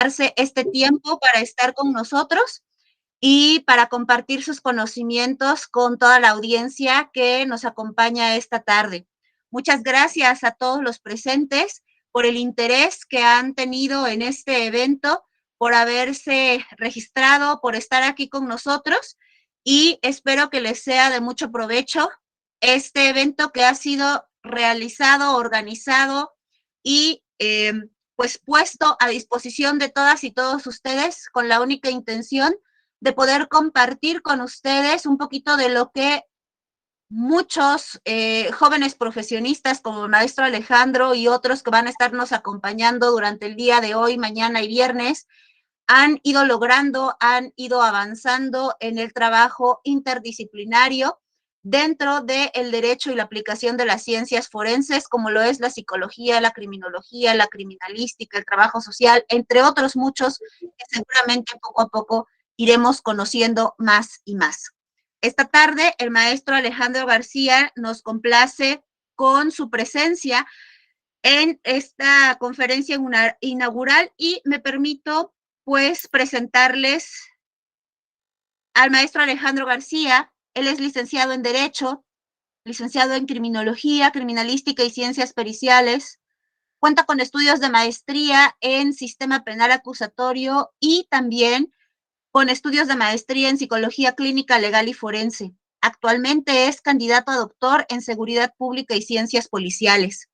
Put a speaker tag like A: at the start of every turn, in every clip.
A: darse este tiempo para estar con nosotros y para compartir sus conocimientos con toda la audiencia que nos acompaña esta tarde. Muchas gracias a todos los presentes por el interés que han tenido en este evento, por haberse registrado, por estar aquí con nosotros, y espero que les sea de mucho provecho este evento que ha sido realizado, organizado y pues puesto a disposición de todas y todos ustedes con la única intención de poder compartir con ustedes un poquito de lo que muchos jóvenes profesionistas como el maestro Alejandro y otros que van a estarnos acompañando durante el día de hoy, mañana y viernes, han ido logrando, han ido avanzando en el trabajo interdisciplinario dentro del derecho y la aplicación de las ciencias forenses, como lo es la psicología, la criminología, la criminalística, el trabajo social, entre otros muchos que seguramente poco a poco iremos conociendo más y más. Esta tarde el maestro Alejandro García nos complace con su presencia en esta conferencia inaugural y me permito pues presentarles al maestro Alejandro García. Él es licenciado en Derecho, licenciado en Criminología, Criminalística y Ciencias Periciales. Cuenta con estudios de maestría en Sistema Penal Acusatorio y también con estudios de maestría en Psicología Clínica, Legal y Forense. Actualmente es candidato a doctor en Seguridad Pública y Ciencias Policiales.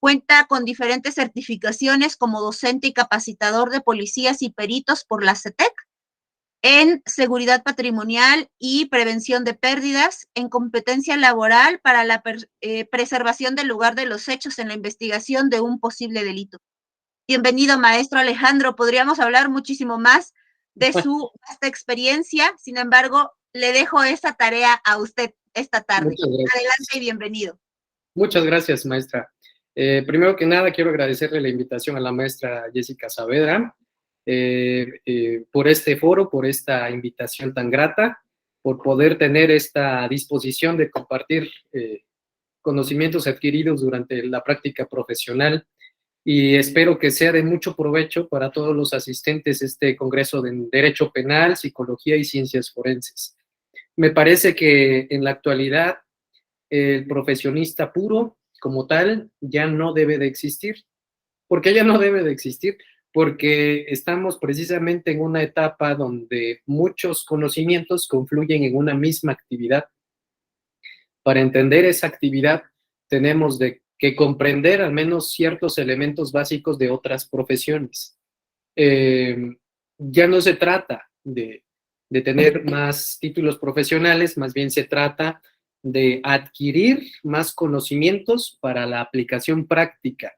A: Cuenta con diferentes certificaciones como docente y capacitador de policías y peritos por la CETEC, en seguridad patrimonial y prevención de pérdidas, en competencia laboral para la preservación del lugar de los hechos en la investigación de un posible delito. Bienvenido, maestro Alejandro. Podríamos hablar muchísimo más de su vasta experiencia, sin embargo, le dejo esa tarea a usted esta tarde. Adelante y bienvenido.
B: Muchas gracias, maestra. Primero que nada, quiero agradecerle la invitación a la maestra Jessica Saavedra por este foro, por esta invitación tan grata, por poder tener esta disposición de compartir conocimientos adquiridos durante la práctica profesional, y espero que sea de mucho provecho para todos los asistentes a este Congreso de Derecho Penal, Psicología y Ciencias Forenses. Me parece que en la actualidad el profesionista puro como tal ya no debe de existir. ¿Por qué ya no debe de existir? Porque estamos precisamente en una etapa donde muchos conocimientos confluyen en una misma actividad. Para entender esa actividad tenemos que comprender al menos ciertos elementos básicos de otras profesiones. Ya no se trata de tener más títulos profesionales, más bien se trata de adquirir más conocimientos para la aplicación práctica.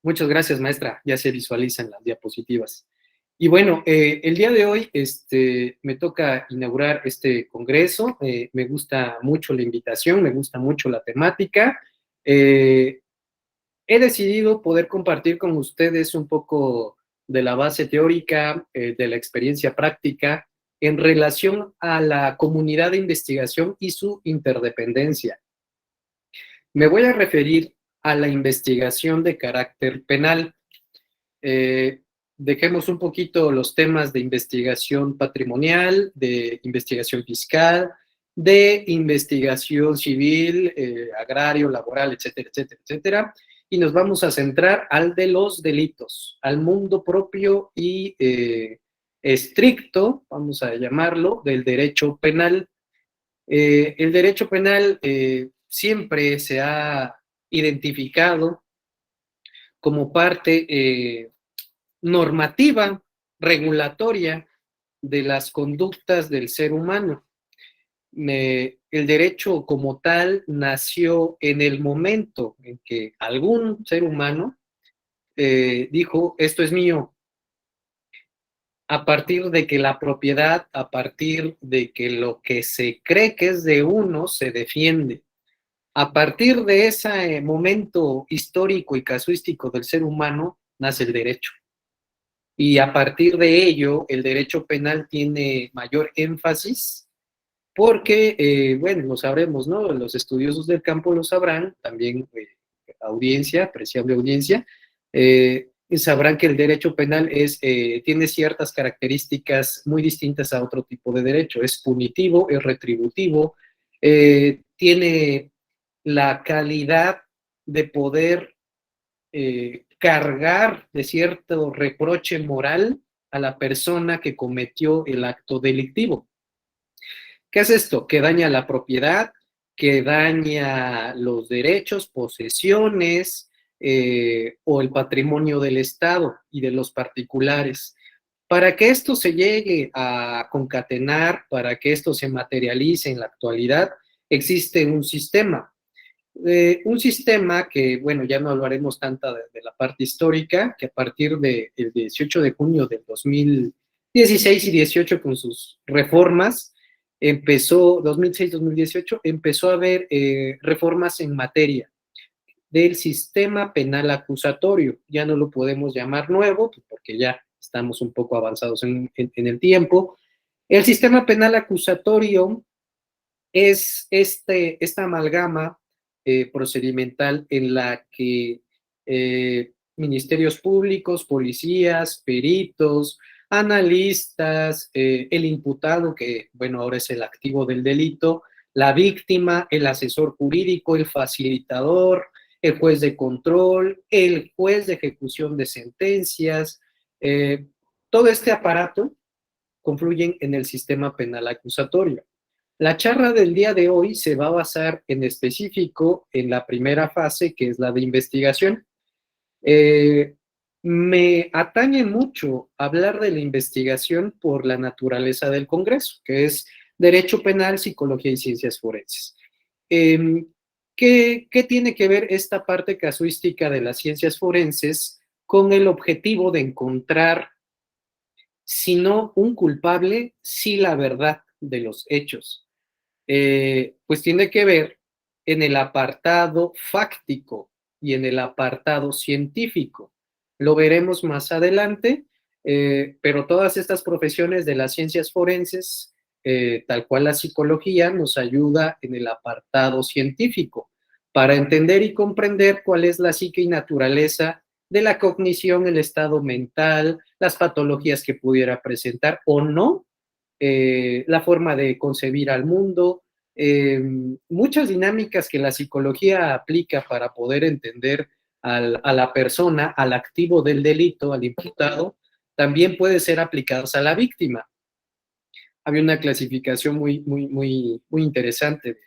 B: Muchas gracias, maestra. Ya se visualizan las diapositivas. Y bueno, el día de hoy me toca inaugurar este congreso. Me gusta mucho la invitación, me gusta mucho la temática. He decidido poder compartir con ustedes un poco de la base teórica, de la experiencia práctica en relación a la comunidad de investigación y su interdependencia. Me voy a referir a la investigación de carácter penal. Dejemos un poquito los temas de investigación patrimonial, de investigación fiscal, de investigación civil, agrario, laboral, etcétera, etcétera, etcétera, y nos vamos a centrar al de los delitos, al mundo propio y estricto, vamos a llamarlo, del derecho penal. El derecho penal siempre se ha identificado como parte normativa, regulatoria de las conductas del ser humano. El derecho como tal nació en el momento en que algún ser humano dijo, esto es mío, a partir de que la propiedad, a partir de que lo que se cree que es de uno se defiende. A partir de ese momento histórico y casuístico del ser humano, nace el derecho. Y a partir de ello, el derecho penal tiene mayor énfasis porque, bueno, lo sabremos, ¿no? Los estudiosos del campo lo sabrán, también audiencia, apreciable audiencia, sabrán que el derecho penal tiene ciertas características muy distintas a otro tipo de derecho. Es punitivo, es retributivo, tiene la calidad de poder cargar de cierto reproche moral a la persona que cometió el acto delictivo. ¿Qué es esto? Que daña la propiedad, que daña los derechos, posesiones o el patrimonio del Estado y de los particulares. Para que esto se llegue a concatenar, para que esto se materialice en la actualidad, existe un sistema que, bueno, ya no hablaremos tanto de la parte histórica, que a partir del 18 de junio del 2016 y 18 con sus reformas, 2006-2018, empezó a haber reformas en materia del sistema penal acusatorio. Ya no lo podemos llamar nuevo, porque ya estamos un poco avanzados en el tiempo. El sistema penal acusatorio es esta amalgama procedimental en la que ministerios públicos, policías, peritos, analistas, el imputado, que bueno, ahora es el activo del delito, la víctima, el asesor jurídico, el facilitador, el juez de control, el juez de ejecución de sentencias, todo este aparato confluyen en el sistema penal acusatorio. La charla del día de hoy se va a basar en específico en la primera fase, que es la de investigación. Me atañe mucho hablar de la investigación por la naturaleza del Congreso, que es Derecho Penal, Psicología y Ciencias Forenses. ¿Qué tiene que ver esta parte casuística de las ciencias forenses con el objetivo de encontrar, si no un culpable, sí la verdad de los hechos? Pues tiene que ver en el apartado fáctico y en el apartado científico. Lo veremos más adelante, pero todas estas profesiones de las ciencias forenses, tal cual la psicología, nos ayuda en el apartado científico para entender y comprender cuál es la psique y naturaleza de la cognición, el estado mental, las patologías que pudiera presentar o no, la forma de concebir al mundo, muchas dinámicas que la psicología aplica para poder entender a la persona, al activo del delito, al imputado, también puede ser aplicadas a la víctima. Había una clasificación muy interesante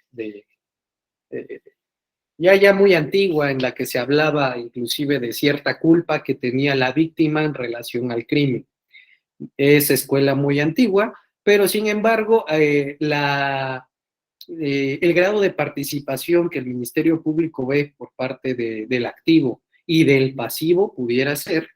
B: ya muy antigua, en la que se hablaba inclusive de cierta culpa que tenía la víctima en relación al crimen. Es escuela muy antigua, pero sin embargo, el grado de participación que el Ministerio Público ve por parte del activo y del pasivo pudiera ser,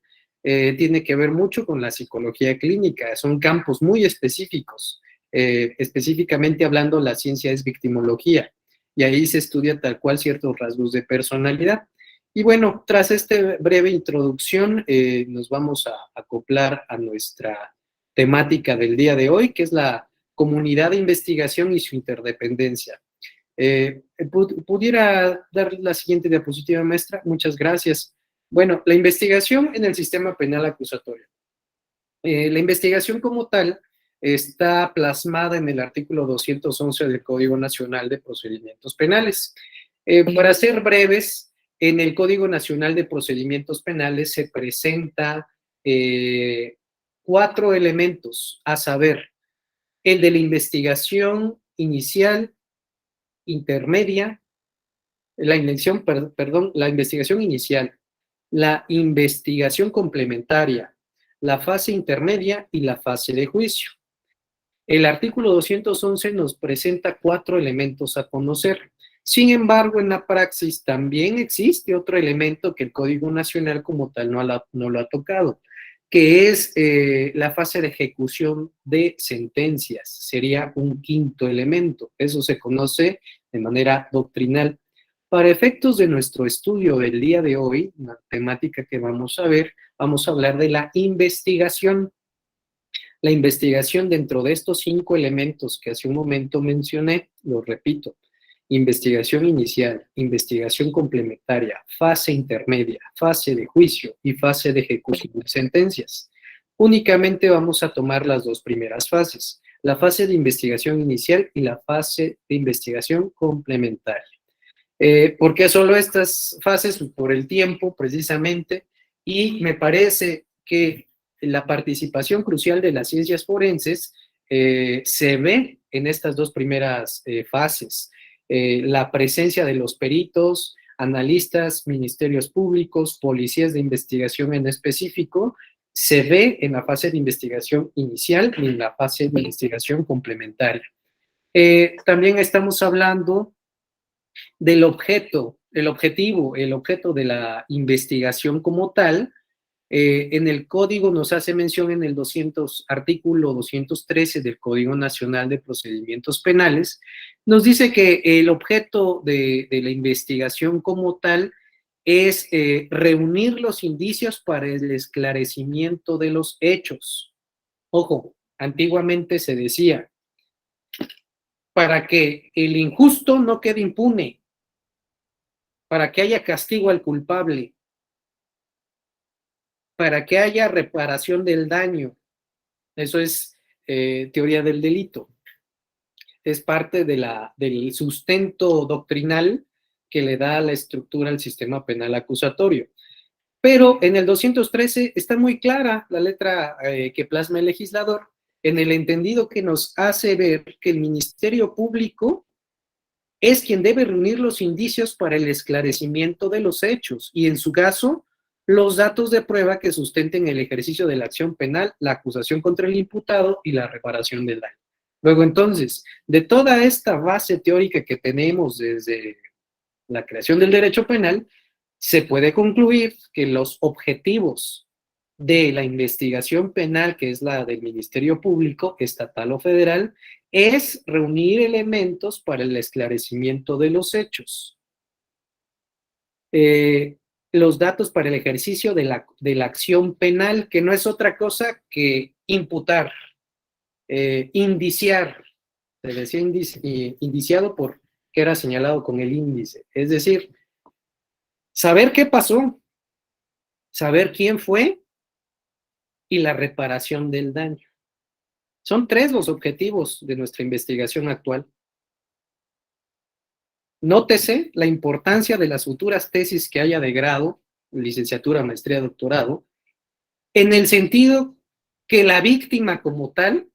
B: tiene que ver mucho con la psicología clínica. Son campos muy específicos. Específicamente hablando, la ciencia es victimología, y ahí se estudia tal cual ciertos rasgos de personalidad. Y bueno, tras esta breve introducción, nos vamos a acoplar a nuestra temática del día de hoy, que es la comunidad de investigación y su interdependencia. ¿Pudiera dar la siguiente diapositiva, maestra? Muchas gracias. Bueno, la investigación en el sistema penal acusatorio. La investigación como tal está plasmada en el artículo 211 del Código Nacional de Procedimientos Penales. Para ser breves, en el Código Nacional de Procedimientos Penales se presenta 4 elementos, a saber, el de la investigación inicial, intermedia, la investigación inicial, la investigación complementaria, la fase intermedia y la fase de juicio. El artículo 211 nos presenta 4 elementos a conocer. Sin embargo, en la praxis también existe otro elemento que el Código Nacional como tal no lo ha tocado, que es la fase de ejecución de sentencias. Sería un 5º elemento. Eso se conoce de manera doctrinal. Para efectos de nuestro estudio del día de hoy, la temática que vamos a ver, vamos a hablar de la investigación. La investigación dentro de estos 5 elementos que hace un momento mencioné, lo repito, investigación inicial, investigación complementaria, fase intermedia, fase de juicio y fase de ejecución de sentencias. Únicamente vamos a tomar las dos primeras fases, la fase de investigación inicial y la fase de investigación complementaria. ¿Por qué solo estas fases? Por el tiempo, precisamente, y me parece que la participación crucial de las ciencias forenses se ve en estas dos primeras fases. La presencia de los peritos, analistas, ministerios públicos, policías de investigación en específico, se ve en la fase de investigación inicial y en la fase de investigación complementaria. También estamos hablando del objeto, el objeto de la investigación como tal. En el código nos hace mención en el artículo 213 del Código Nacional de Procedimientos Penales, nos dice que el objeto de la investigación como tal es reunir los indicios para el esclarecimiento de los hechos. Ojo, antiguamente se decía, para que el injusto no quede impune, para que haya castigo al culpable, para que haya reparación del daño. Eso es teoría del delito. Es parte del sustento doctrinal que le da la estructura al sistema penal acusatorio. Pero en el 213 está muy clara la letra que plasma el legislador, en el entendido que nos hace ver que el Ministerio Público es quien debe reunir los indicios para el esclarecimiento de los hechos y, en su caso, los datos de prueba que sustenten el ejercicio de la acción penal, la acusación contra el imputado y la reparación del daño. Luego, entonces, de toda esta base teórica que tenemos desde la creación del derecho penal, se puede concluir que los objetivos de la investigación penal, que es la del Ministerio Público, estatal o federal, es reunir elementos para el esclarecimiento de los hechos. Los datos para el ejercicio de la acción penal, que no es otra cosa que imputar, indiciar, se decía indiciado porque era señalado con el índice, es decir, saber qué pasó, saber quién fue y la reparación del daño. Son tres los objetivos de nuestra investigación actual. Nótese la importancia de las futuras tesis que haya de grado, licenciatura, maestría, doctorado, en el sentido que la víctima como tal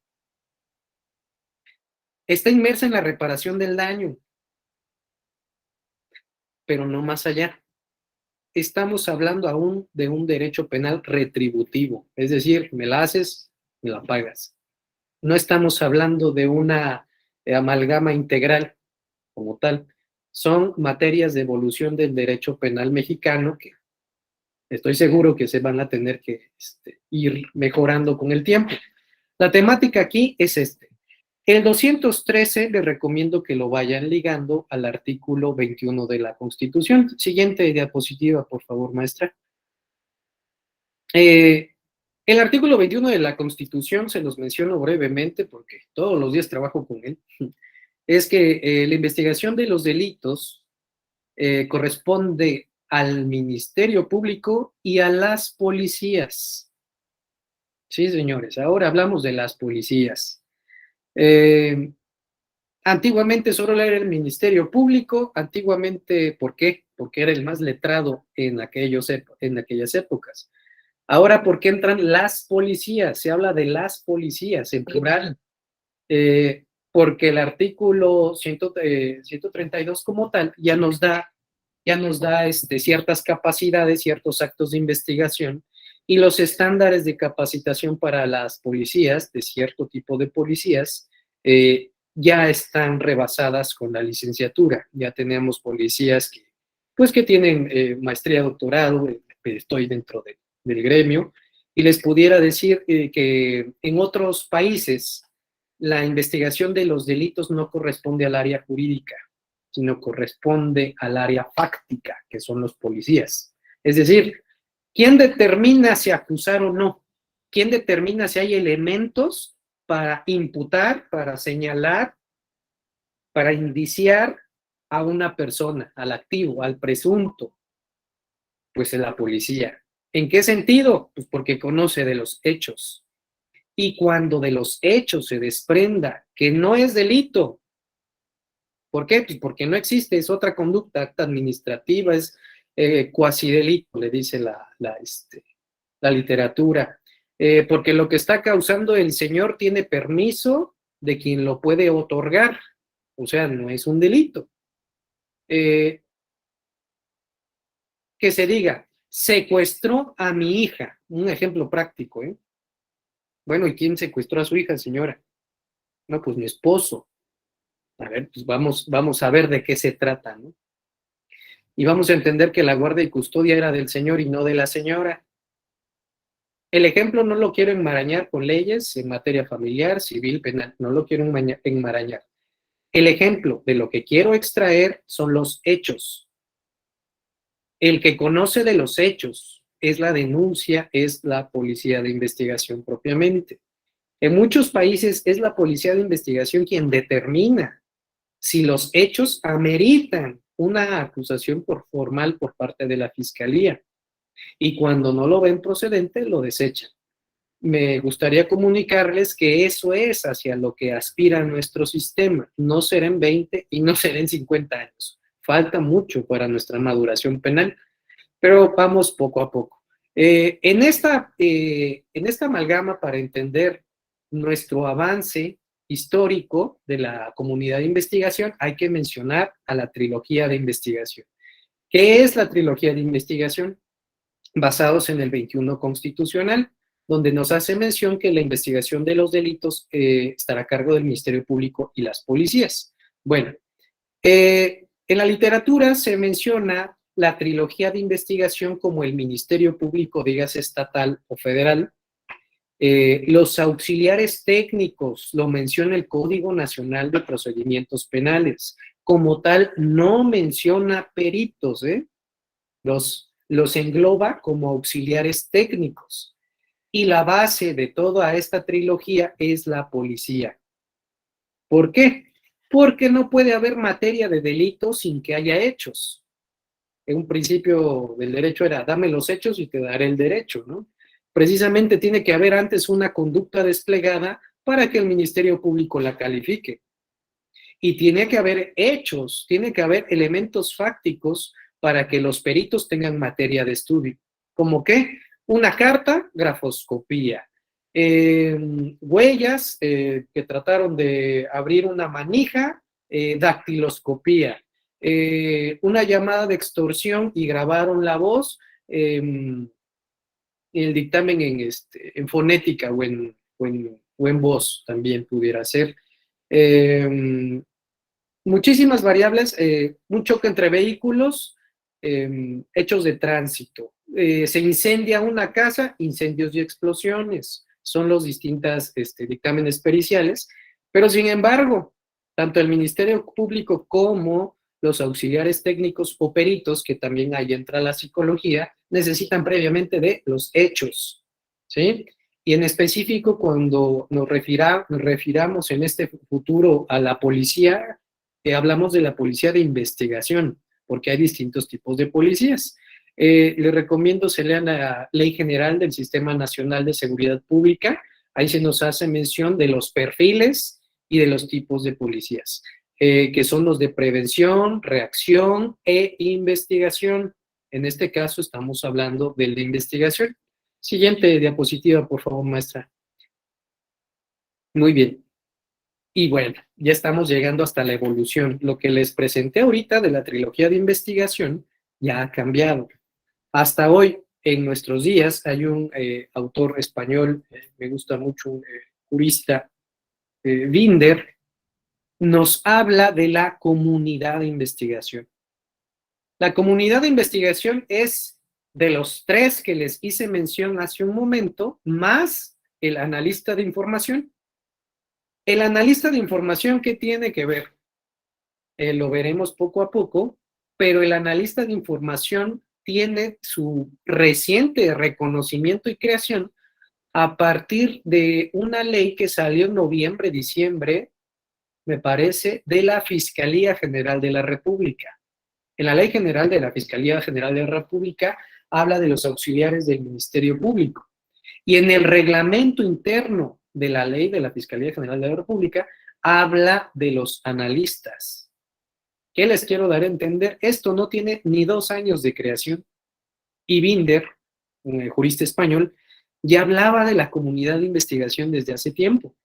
B: está inmersa en la reparación del daño, pero no más allá. Estamos hablando aún de un derecho penal retributivo, es decir, me la haces, me la pagas. No estamos hablando de una amalgama integral como tal. Son materias de evolución del derecho penal mexicano que estoy seguro que se van a tener que ir mejorando con el tiempo. La temática aquí es El 213 les recomiendo que lo vayan ligando al artículo 21 de la Constitución. Siguiente diapositiva, por favor, maestra. El artículo 21 de la Constitución, se los menciono brevemente porque todos los días trabajo con él, es que la investigación de los delitos corresponde al Ministerio Público y a las policías. Sí, señores, ahora hablamos de las policías. Antiguamente solo era el Ministerio Público, antiguamente, ¿por qué? Porque era el más letrado en aquellas épocas. Ahora, ¿por qué entran las policías? Se habla de las policías en plural, porque el artículo 132 como tal ya nos da ciertas capacidades, ciertos actos de investigación y los estándares de capacitación para las policías, de cierto tipo de policías, ya están rebasadas con la licenciatura. Ya tenemos policías que tienen maestría, doctorado, estoy dentro del gremio, y les pudiera decir que en otros países la investigación de los delitos no corresponde al área jurídica, sino corresponde al área fáctica, que son los policías. Es decir, ¿quién determina si acusar o no? ¿Quién determina si hay elementos para imputar, para señalar, para indiciar a una persona, al activo, al presunto? Pues es la policía. ¿En qué sentido? Pues porque conoce de los hechos. Y cuando de los hechos se desprenda que no es delito, ¿por qué? Pues porque no existe, es otra conducta, acta administrativa, es cuasi delito, le dice la literatura. Porque lo que está causando el señor tiene permiso de quien lo puede otorgar, o sea, no es un delito. Que se diga, secuestró a mi hija, un ejemplo práctico, ¿eh? Bueno, ¿y quién secuestró a su hija, señora? No, pues mi esposo. A ver, pues vamos a ver de qué se trata, ¿no? Y vamos a entender que la guardia y custodia era del señor y no de la señora. El ejemplo no lo quiero enmarañar con leyes en materia familiar, civil, penal, no lo quiero enmarañar. El ejemplo de lo que quiero extraer son los hechos. El que conoce de los hechos es la denuncia, es la policía de investigación propiamente. En muchos países es la policía de investigación quien determina si los hechos ameritan una acusación formal por parte de la fiscalía. Y cuando no lo ven procedente, lo desechan. Me gustaría comunicarles que eso es hacia lo que aspira nuestro sistema. No será en 20 y no será en 50 años. Falta mucho para nuestra maduración penal, pero vamos poco a poco. En esta amalgama para entender nuestro avance histórico de la comunidad de investigación, hay que mencionar a la trilogía de investigación. ¿Qué es la trilogía de investigación? Basados en el 21 constitucional, donde nos hace mención que la investigación de los delitos estará a cargo del Ministerio Público y las policías. Bueno, en la literatura se menciona la trilogía de investigación como el Ministerio Público, dígase estatal o federal. Los auxiliares técnicos, lo menciona el Código Nacional de Procedimientos Penales. Como tal, no menciona peritos, ¿eh? Los engloba como auxiliares técnicos. Y la base de toda esta trilogía es la policía. ¿Por qué? Porque no puede haber materia de delito sin que haya hechos. En un principio del derecho era, dame los hechos y te daré el derecho, ¿no? Precisamente tiene que haber antes una conducta desplegada para que el Ministerio Público la califique. Y tiene que haber hechos, tiene que haber elementos fácticos para que los peritos tengan materia de estudio. ¿Cómo qué? Una carta, grafoscopía. Huellas que trataron de abrir una manija, dactiloscopía. Una llamada de extorsión y grabaron la voz, el dictamen en fonética o en voz también pudiera ser. Muchísimas variables, un choque entre vehículos, hechos de tránsito. Se incendia una casa, incendios y explosiones. Son los distintos dictámenes periciales, pero sin embargo, tanto el Ministerio Público como los auxiliares técnicos o peritos, que también ahí entra la psicología, necesitan previamente de los hechos, ¿sí? Y en específico, cuando nos refiramos en este futuro a la policía, hablamos de la policía de investigación, porque hay distintos tipos de policías. Les recomiendo se lean la Ley General del Sistema Nacional de Seguridad Pública. Ahí se nos hace mención de los perfiles y de los tipos de policías, que son los de prevención, reacción e investigación. En este caso estamos hablando del de investigación. Siguiente diapositiva, por favor, maestra. Muy bien. Y bueno, ya estamos llegando hasta la evolución. Lo que les presenté ahorita de la trilogía de investigación ya ha cambiado. Hasta hoy, en nuestros días, hay un autor español, me gusta mucho, un jurista, Binder, nos habla de la comunidad de investigación. La comunidad de investigación es de los tres que les hice mención hace un momento, más el analista de información. El analista de información, ¿qué tiene que ver? Lo veremos poco a poco, pero el analista de información tiene su reciente reconocimiento y creación a partir de una ley que salió en noviembre, diciembre me parece, de la Fiscalía General de la República. En la Ley General de la Fiscalía General de la República habla de los auxiliares del Ministerio Público. Y en el reglamento interno de la Ley de la Fiscalía General de la República habla de los analistas. ¿Qué les quiero dar a entender? Esto no tiene ni 2 años de creación. Y Binder, un jurista español, ya hablaba de la comunidad de investigación desde hace tiempo.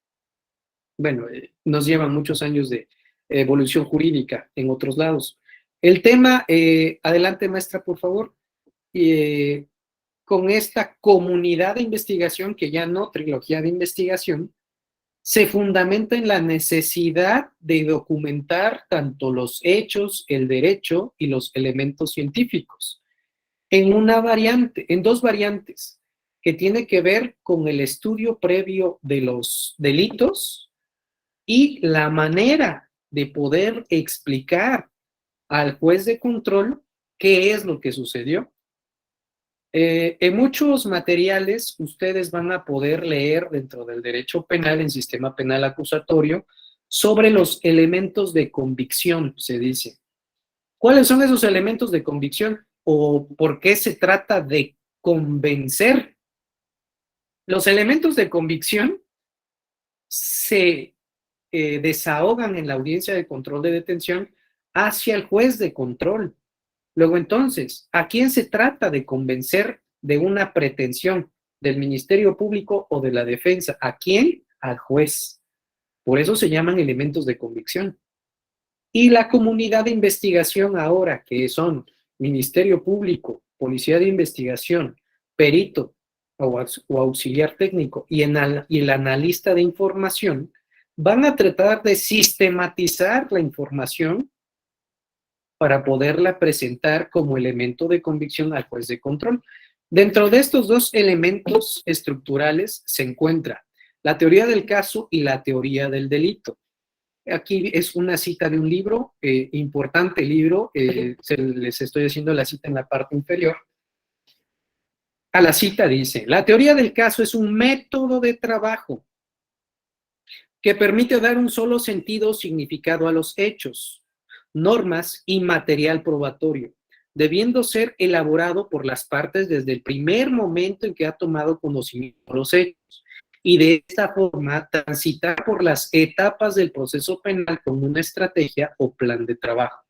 B: Bueno, nos llevan muchos años de evolución jurídica en otros lados. El tema, adelante maestra, por favor, con esta comunidad de investigación, que ya no trilogía de investigación, se fundamenta en la necesidad de documentar tanto los hechos, el derecho y los elementos científicos en una variante, en 2 variantes, que tiene que ver con el estudio previo de los delitos y la manera de poder explicar al juez de control qué es lo que sucedió. En muchos materiales ustedes van a poder leer dentro del derecho penal, en sistema penal acusatorio, sobre los elementos de convicción, se dice. ¿Cuáles son esos elementos de convicción? ¿O por qué se trata de convencer? Los elementos de convicción se desahogan en la audiencia de control de detención hacia el juez de control. Luego entonces, ¿a quién se trata de convencer de una pretensión? ¿Del Ministerio Público o de la defensa? ¿A quién? Al juez. Por eso se llaman elementos de convicción. Y la comunidad de investigación ahora, que son Ministerio Público, Policía de Investigación, perito o auxiliar técnico y el analista de información, van a tratar de sistematizar la información para poderla presentar como elemento de convicción al juez de control. Dentro de estos 2 elementos estructurales se encuentra la teoría del caso y la teoría del delito. Aquí es una cita de un libro, importante libro, les estoy haciendo la cita en la parte inferior. A la cita dice: la teoría del caso es un método de trabajo que permite dar un solo sentido o significado a los hechos, normas y material probatorio, debiendo ser elaborado por las partes desde el primer momento en que ha tomado conocimiento de los hechos, y de esta forma transitar por las etapas del proceso penal con una estrategia o plan de trabajo.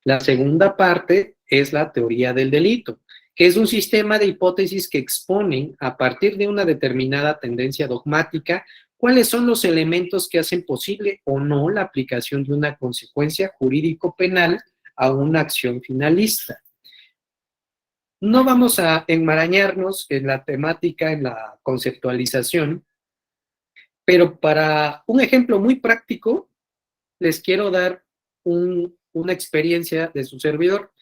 B: La segunda parte es la teoría del delito, que es un sistema de hipótesis que exponen, a partir de una determinada tendencia dogmática, cuáles son los elementos que hacen posible o no la aplicación de una consecuencia jurídico-penal a una acción finalista. No vamos a enmarañarnos en la temática, en la conceptualización, pero para un ejemplo muy práctico, les quiero dar una experiencia de su servidor.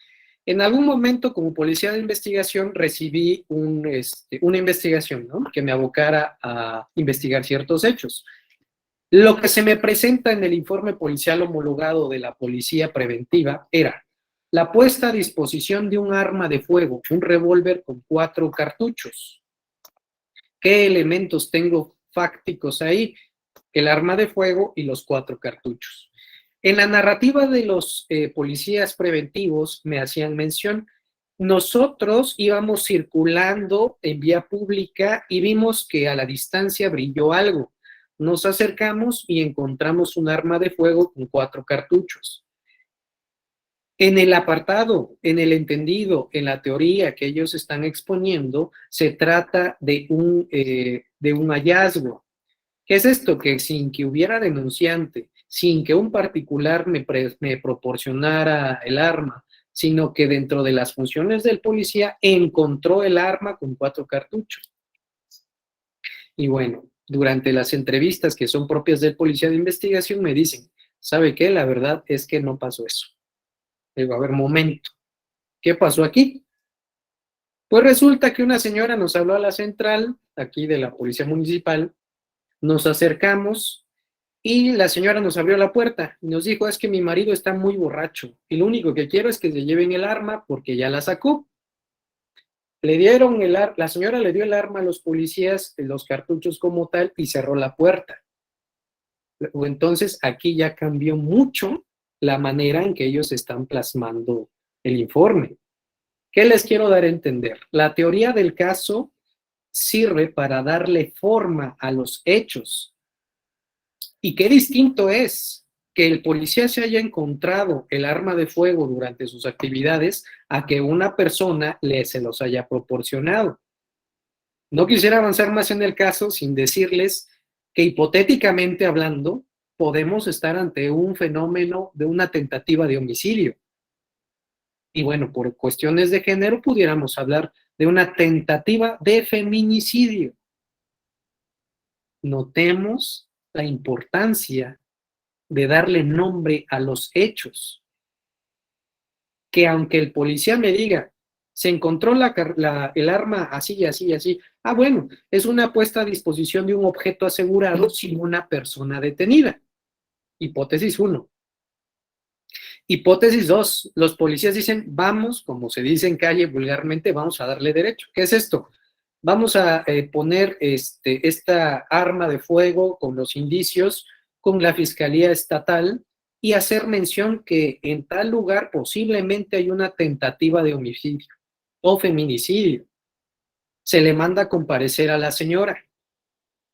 B: En algún momento, como policía de investigación, recibí una investigación, ¿no?, que me abocara a investigar ciertos hechos. Lo que se me presenta en el informe policial homologado de la policía preventiva era la puesta a disposición de un arma de fuego, un revólver con 4 cartuchos. ¿Qué elementos tengo fácticos ahí? El arma de fuego y los 4 cartuchos. En la narrativa de los policías preventivos me hacían mención, nosotros íbamos circulando en vía pública y vimos que a la distancia brilló algo. Nos acercamos y encontramos un arma de fuego con 4 cartuchos. En el apartado, en el entendido, en la teoría que ellos están exponiendo, se trata de un hallazgo. ¿Qué es esto? Que sin que hubiera denunciante, sin que un particular me proporcionara el arma, sino que dentro de las funciones del policía encontró el arma con 4 cartuchos. Y bueno, durante las entrevistas que son propias del policía de investigación me dicen, ¿sabe qué? La verdad es que no pasó eso. Digo, a ver, momento, ¿qué pasó aquí? Pues resulta que una señora nos habló a la central, aquí de la policía municipal, nos acercamos y la señora nos abrió la puerta y nos dijo, es que mi marido está muy borracho y lo único que quiero es que se lleven el arma porque ya la sacó. Le dieron la señora le dio el arma a los policías, los cartuchos como tal, y cerró la puerta. O entonces aquí ya cambió mucho la manera en que ellos están plasmando el informe. ¿Qué les quiero dar a entender? La teoría del caso sirve para darle forma a los hechos. ¿Y qué distinto es que el policía se haya encontrado el arma de fuego durante sus actividades a que una persona se los haya proporcionado? No quisiera avanzar más en el caso sin decirles que hipotéticamente hablando, podemos estar ante un fenómeno de una tentativa de homicidio. Y bueno, por cuestiones de género pudiéramos hablar de una tentativa de feminicidio. Notemos la importancia de darle nombre a los hechos. Que aunque el policía me diga, se encontró el arma así y así y así, bueno, es una puesta a disposición de un objeto asegurado sin una persona detenida. Hipótesis 1. Hipótesis 2, los policías dicen, vamos, como se dice en calle vulgarmente, vamos a darle derecho. ¿Qué es esto? Vamos a poner esta arma de fuego con los indicios con la Fiscalía Estatal y hacer mención que en tal lugar posiblemente hay una tentativa de homicidio o feminicidio. Se le manda a comparecer a la señora.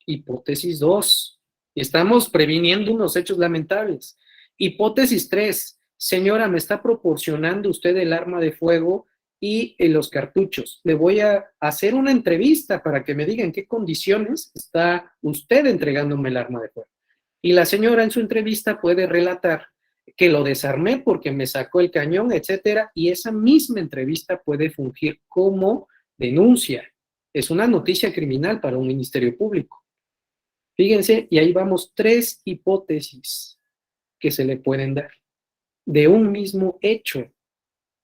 B: Hipótesis 2. Estamos previniendo unos hechos lamentables. Hipótesis 3. Señora, me está proporcionando usted el arma de fuego y los cartuchos. Le voy a hacer una entrevista para que me diga en qué condiciones está usted entregándome el arma de fuego. Y la señora en su entrevista puede relatar que lo desarmé porque me sacó el cañón, etcétera, y esa misma entrevista puede fungir como denuncia. Es una noticia criminal para un ministerio público. Fíjense, y ahí vamos 3 hipótesis que se le pueden dar de un mismo hecho,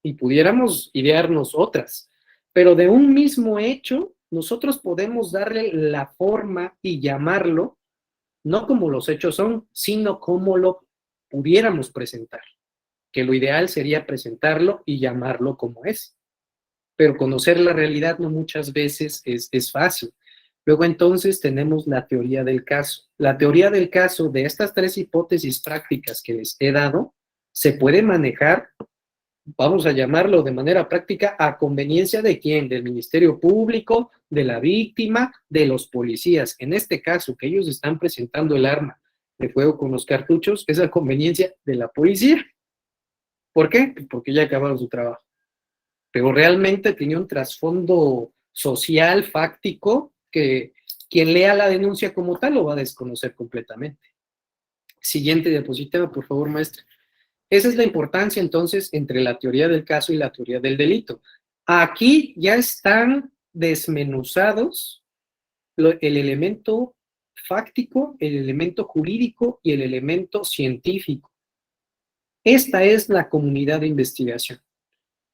B: y pudiéramos idearnos otras, pero de un mismo hecho nosotros podemos darle la forma y llamarlo, no como los hechos son, sino como lo pudiéramos presentar, que lo ideal sería presentarlo y llamarlo como es, pero conocer la realidad no muchas veces es fácil. Luego entonces tenemos la teoría del caso. La teoría del caso de estas 3 hipótesis prácticas que les he dado se puede manejar, vamos a llamarlo de manera práctica, a conveniencia de quién, del Ministerio Público, de la víctima, de los policías. En este caso, que ellos están presentando el arma de fuego con los cartuchos, es a conveniencia de la policía. ¿Por qué? Porque ya acabaron su trabajo. Pero realmente tenía un trasfondo social, fáctico, que quien lea la denuncia como tal lo va a desconocer completamente. Siguiente diapositiva, por favor, maestra. Esa es la importancia entonces entre la teoría del caso y la teoría del delito. Aquí ya están desmenuzados el elemento fáctico, el elemento jurídico y el elemento científico. Esta es la comunidad de investigación.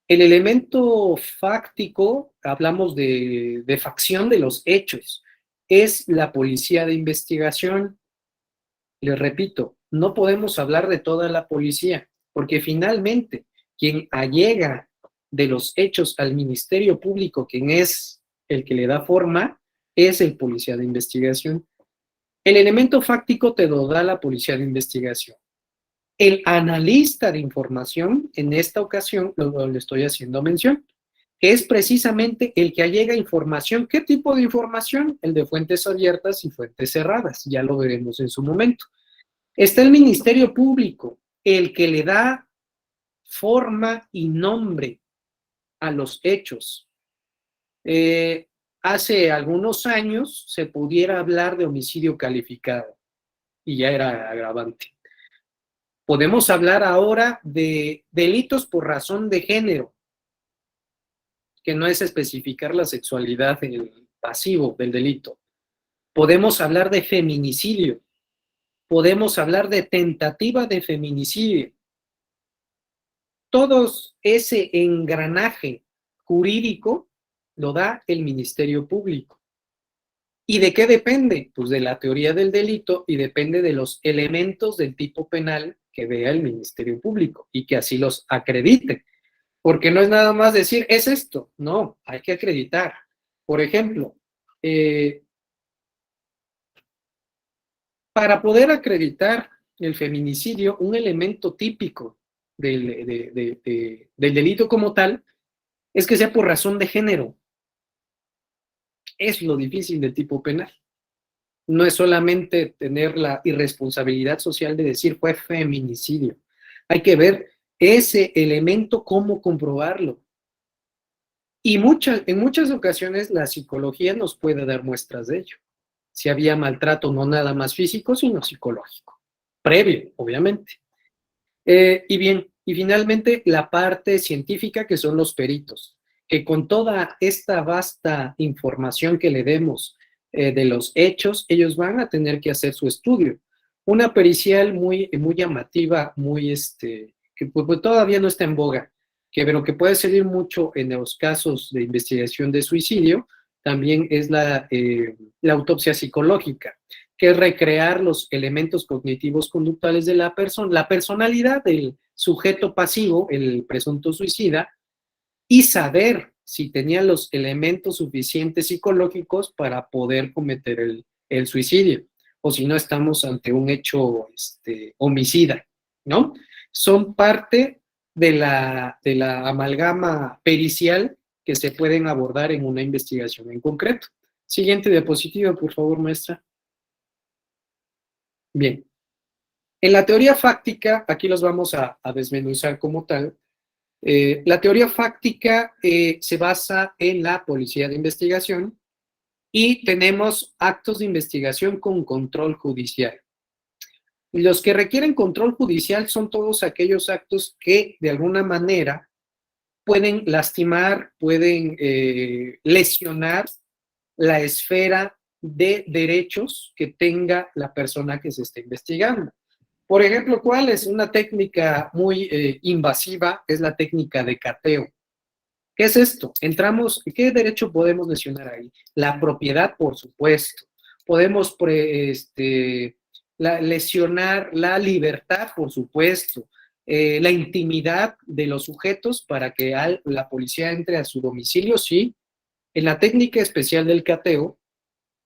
B: El elemento fáctico, hablamos de facción de los hechos, es la policía de investigación. Les repito, no podemos hablar de toda la policía, porque finalmente quien allega de los hechos al Ministerio Público, quien es el que le da forma, es el policía de investigación. El elemento fáctico te lo da la policía de investigación. El analista de información, en esta ocasión, le estoy haciendo mención, es precisamente el que allega información. ¿Qué tipo de información? El de fuentes abiertas y fuentes cerradas, ya lo veremos en su momento. Está el Ministerio Público, el que le da forma y nombre a los hechos. Hace algunos años se pudiera hablar de homicidio calificado y ya era agravante. Podemos hablar ahora de delitos por razón de género, que no es especificar la sexualidad en el pasivo del delito. Podemos hablar de feminicidio. Podemos hablar de tentativa de feminicidio. Todo ese engranaje jurídico lo da el Ministerio Público. ¿Y de qué depende? Pues de la teoría del delito y depende de los elementos del tipo penal que vea el Ministerio Público y que así los acredite. Porque no es nada más decir, es esto. No, hay que acreditar. Por ejemplo, Para poder acreditar el feminicidio, un elemento típico del delito como tal es que sea por razón de género. Es lo difícil del tipo penal. No es solamente tener la irresponsabilidad social de decir fue feminicidio. Hay que ver ese elemento, cómo comprobarlo. Y en muchas ocasiones la psicología nos puede dar muestras de ello. Si había maltrato no nada más físico, sino psicológico. Previo, obviamente. Y bien, y finalmente la parte científica, que son los peritos, que con toda esta vasta información que le demos de los hechos, ellos van a tener que hacer su estudio. Una pericial muy llamativa, que pues, todavía no está en boga, pero que puede servir mucho en los casos de investigación de suicidio, también es la autopsia psicológica, que es recrear los elementos cognitivos conductuales de la persona, la personalidad del sujeto pasivo, el presunto suicida, y saber si tenía los elementos suficientes psicológicos para poder cometer el suicidio, o si no estamos ante un hecho homicida, ¿no? Son parte de la amalgama pericial que se pueden abordar en una investigación en concreto. Siguiente diapositiva, por favor, maestra. Bien, en la teoría fáctica, aquí los vamos a desmenuzar como tal. La teoría fáctica se basa en la policía de investigación y tenemos actos de investigación con control judicial. Los que requieren control judicial son todos aquellos actos que de alguna manera pueden lastimar, pueden lesionar la esfera de derechos que tenga la persona que se está investigando. Por ejemplo, ¿cuál es una técnica muy invasiva? Es la técnica de cateo. ¿Qué es esto? ¿Qué derecho podemos lesionar ahí? La propiedad, por supuesto. Podemos lesionar la libertad, por supuesto. La intimidad de los sujetos para que la policía entre a su domicilio, sí. En la técnica especial del cateo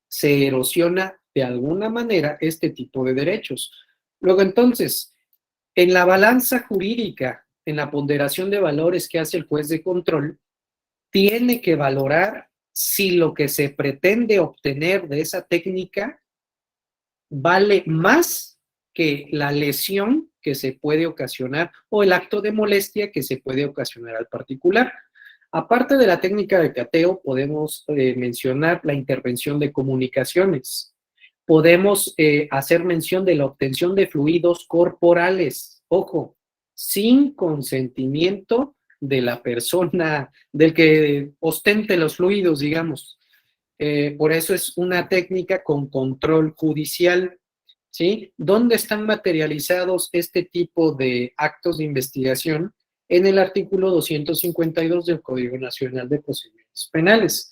B: se erosiona de alguna manera este tipo de derechos. Luego, entonces, en la balanza jurídica, en la ponderación de valores que hace el juez de control, tiene que valorar si lo que se pretende obtener de esa técnica vale más que la lesión que se puede ocasionar o el acto de molestia que se puede ocasionar al particular. Aparte de la técnica de cateo, podemos mencionar la intervención de comunicaciones. Podemos hacer mención de la obtención de fluidos corporales, ojo, sin consentimiento de la persona, del que ostente los fluidos, digamos. Por eso es una técnica con control judicial, ¿sí? ¿Dónde están materializados este tipo de actos de investigación? En el artículo 252 del Código Nacional de Procedimientos Penales.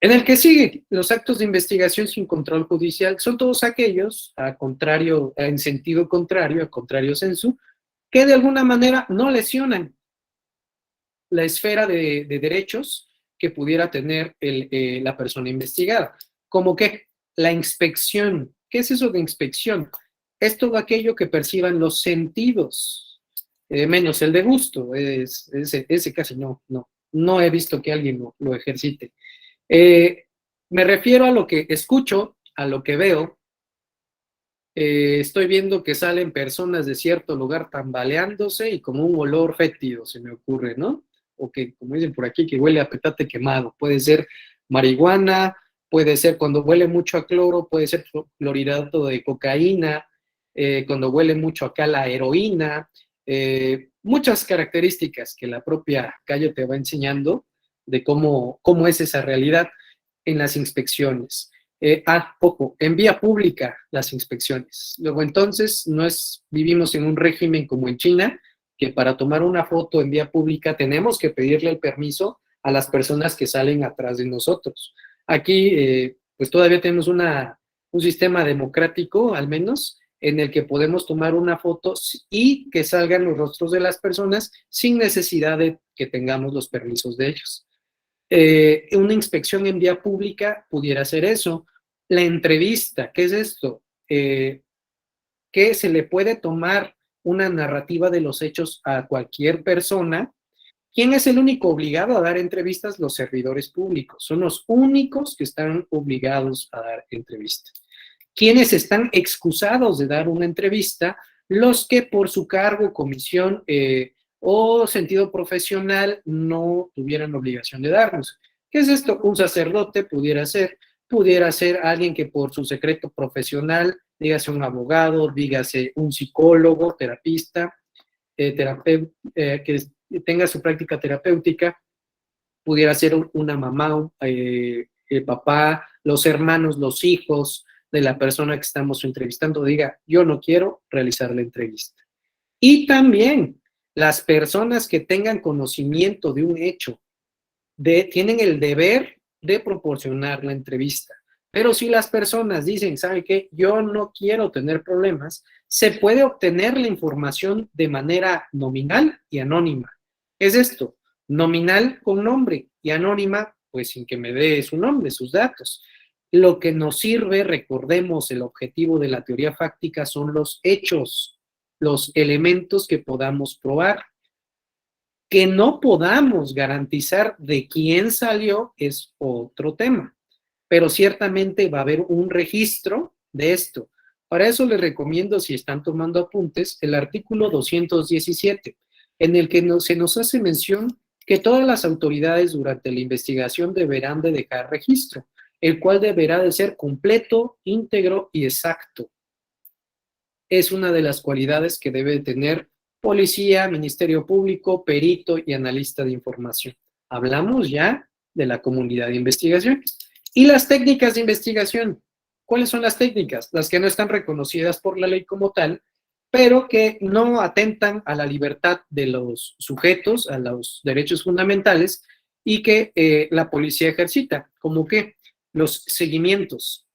B: En el que sigue, los actos de investigación sin control judicial son todos aquellos, en sentido contrario, a contrario sensu, que de alguna manera no lesionan la esfera de derechos que pudiera tener la persona investigada. Como que la inspección. ¿Qué es eso de inspección? Es todo aquello que perciban los sentidos, menos el de gusto. Ese casi no he visto que alguien lo ejercite. Me refiero a lo que escucho, a lo que veo. Estoy viendo que salen personas de cierto lugar tambaleándose y como un olor fétido se me ocurre, ¿no? O que, como dicen por aquí, que huele a petate quemado. Puede ser marihuana, puede ser cuando huele mucho a cloro, puede ser clorhidrato de cocaína, cuando huele mucho acá la heroína, muchas características que la propia calle te va enseñando de cómo es esa realidad en las inspecciones. Ojo, en vía pública las inspecciones. Luego entonces vivimos en un régimen como en China, que para tomar una foto en vía pública tenemos que pedirle el permiso a las personas que salen atrás de nosotros. Aquí pues todavía tenemos un sistema democrático, al menos, en el que podemos tomar una foto y que salgan los rostros de las personas sin necesidad de que tengamos los permisos de ellos. Una inspección en vía pública pudiera ser eso. La entrevista, ¿qué es esto? que se le puede tomar una narrativa de los hechos a cualquier persona. ¿Quién es el único obligado a dar entrevistas? Los servidores públicos. Son los únicos que están obligados a dar entrevistas. ¿Quiénes están excusados de dar una entrevista? Los que por su cargo, comisión o sentido profesional no tuvieran obligación de darnos. ¿Qué es esto? Un sacerdote pudiera ser alguien que por su secreto profesional, dígase un abogado, dígase un psicólogo, terapista, que tenga su práctica terapéutica, pudiera ser una mamá, el papá, los hermanos, los hijos de la persona que estamos entrevistando, diga, yo no quiero realizar la entrevista. Y también las personas que tengan conocimiento de un hecho, tienen el deber de proporcionar la entrevista. Pero si las personas dicen, ¿sabe qué? Yo no quiero tener problemas, se puede obtener la información de manera nominal y anónima. ¿Qué es esto? Nominal con nombre y anónima, pues sin que me dé su nombre, sus datos. Lo que nos sirve, recordemos, el objetivo de la teoría fáctica son los hechos, los elementos que podamos probar. Que no podamos garantizar de quién salió es otro tema, pero ciertamente va a haber un registro de esto. Para eso les recomiendo, si están tomando apuntes, el artículo 217, en el que se nos hace mención que todas las autoridades durante la investigación deberán de dejar registro, el cual deberá de ser completo, íntegro y exacto. Es una de las cualidades que debe tener policía, ministerio público, perito y analista de información. Hablamos ya de la comunidad de investigación. Y las técnicas de investigación. ¿Cuáles son las técnicas? Las que no están reconocidas por la ley como tal, pero que no atentan a la libertad de los sujetos, a los derechos fundamentales, y que la policía ejercita, como que los seguimientos.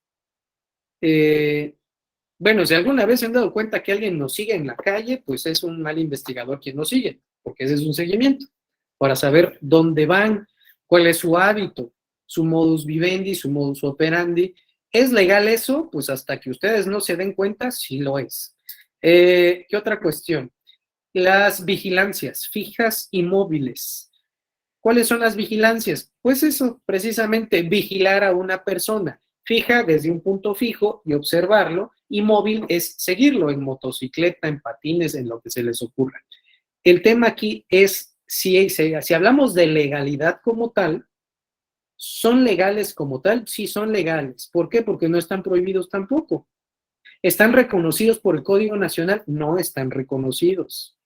B: Bueno, si alguna vez se han dado cuenta que alguien nos sigue en la calle, pues es un mal investigador quien nos sigue, porque ese es un seguimiento, para saber dónde van, cuál es su hábito, su modus vivendi, su modus operandi. ¿Es legal eso? Pues hasta que ustedes no se den cuenta, sí lo es. ¿Qué otra cuestión? Las vigilancias fijas y móviles. ¿Cuáles son las vigilancias? Pues eso, precisamente vigilar a una persona fija desde un punto fijo y observarlo, y móvil es seguirlo en motocicleta, en patines, en lo que se les ocurra. El tema aquí es, si hablamos de legalidad como tal, ¿son legales como tal? Sí, son legales. ¿Por qué? Porque no están prohibidos tampoco. ¿Están reconocidos por el Código Nacional? No están reconocidos.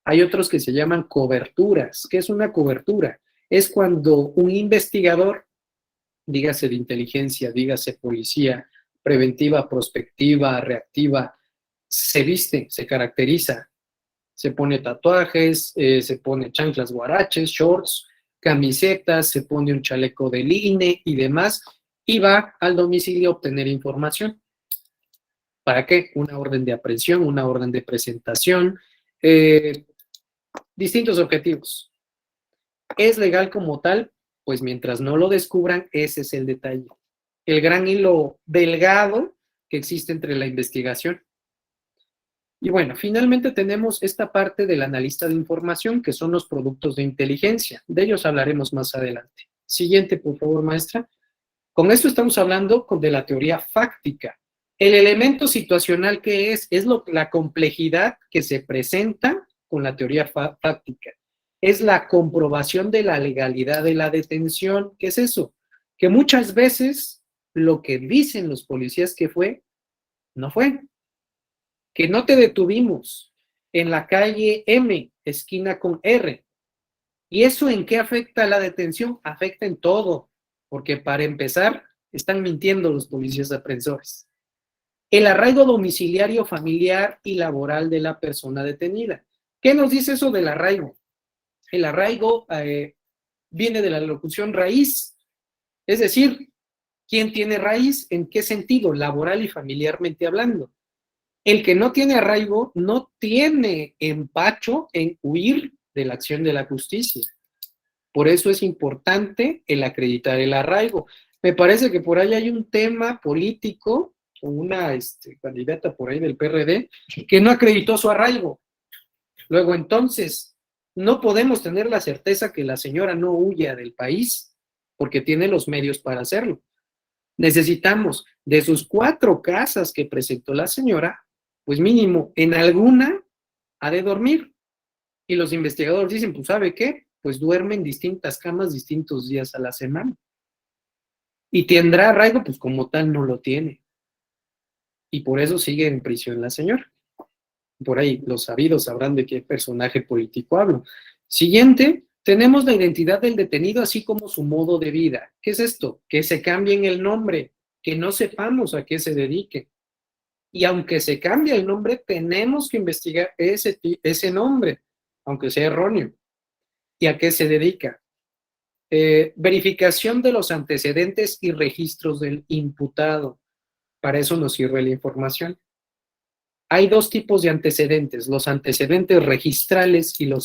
B: Hay otros que se llaman coberturas. ¿Qué es una cobertura? Es cuando un investigador, dígase de inteligencia, dígase policía, preventiva, prospectiva, reactiva, se viste, se caracteriza, se pone tatuajes, se pone chanclas guaraches, shorts, camisetas, se pone un chaleco del INE y demás, y va al domicilio a obtener información. ¿Para qué? Una orden de aprehensión, una orden de presentación, distintos objetivos. ¿Es legal como tal? Pues mientras no lo descubran, ese es el detalle. El gran hilo delgado que existe entre la investigación. Y bueno, finalmente tenemos esta parte del analista de información, que son los productos de inteligencia. De ellos hablaremos más adelante. Siguiente, por favor, maestra. Con esto estamos hablando de la teoría fáctica. El elemento situacional que es la complejidad que se presenta con la teoría fáctica. Es la comprobación de la legalidad de la detención. ¿Qué es eso? Que muchas veces lo que dicen los policías que fue, no fue. Que no te detuvimos en la calle M, esquina con R. ¿Y eso en qué afecta la detención? Afecta en todo, porque para empezar, están mintiendo los policías apresores. El arraigo domiciliario, familiar y laboral de la persona detenida. ¿Qué nos dice eso del arraigo? El arraigo viene de la locución raíz, es decir, ¿quién tiene raíz? ¿En qué sentido? Laboral y familiarmente hablando. El que no tiene arraigo no tiene empacho en huir de la acción de la justicia. Por eso es importante el acreditar el arraigo. Me parece que por ahí hay un tema político una candidata por ahí del PRD que no acreditó su arraigo. Luego, entonces, no podemos tener la certeza que la señora no huya del país porque tiene los medios para hacerlo. Necesitamos de sus 4 casas que presentó la señora, pues mínimo en alguna ha de dormir. Y los investigadores dicen, pues ¿sabe qué? Pues duerme en distintas camas distintos días a la semana. Y tendrá arraigo, pues como tal no lo tiene. Y por eso sigue en prisión la señora. Por ahí los sabidos sabrán de qué personaje político hablo. Siguiente, tenemos la identidad del detenido así como su modo de vida. ¿Qué es esto? Que se cambien el nombre, que no sepamos a qué se dedique. Y aunque se cambie el nombre, tenemos que investigar ese nombre, aunque sea erróneo. ¿Y a qué se dedica? Verificación de los antecedentes y registros del imputado. Para eso nos sirve la información. Hay 2 tipos de antecedentes, los antecedentes registrales y ¿cómo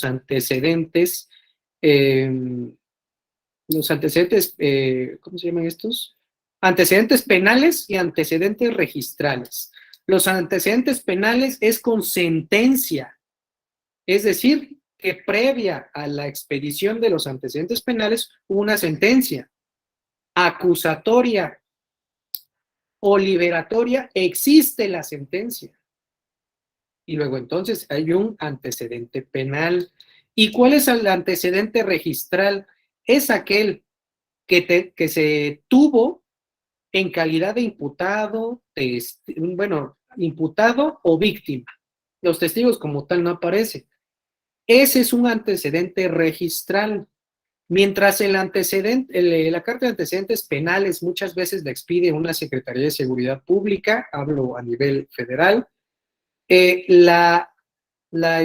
B: se llaman estos? Antecedentes penales y antecedentes registrales. Los antecedentes penales es con sentencia, es decir, que previa a la expedición de los antecedentes penales hubo una sentencia acusatoria o liberatoria, existe la sentencia. Y luego entonces hay un antecedente penal. ¿Y cuál es el antecedente registral? Es aquel que se tuvo en calidad de imputado, imputado o víctima. Los testigos como tal no aparecen. Ese es un antecedente registral. Mientras la carta de antecedentes penales muchas veces la expide una Secretaría de Seguridad Pública, hablo a nivel federal, eh, la, la,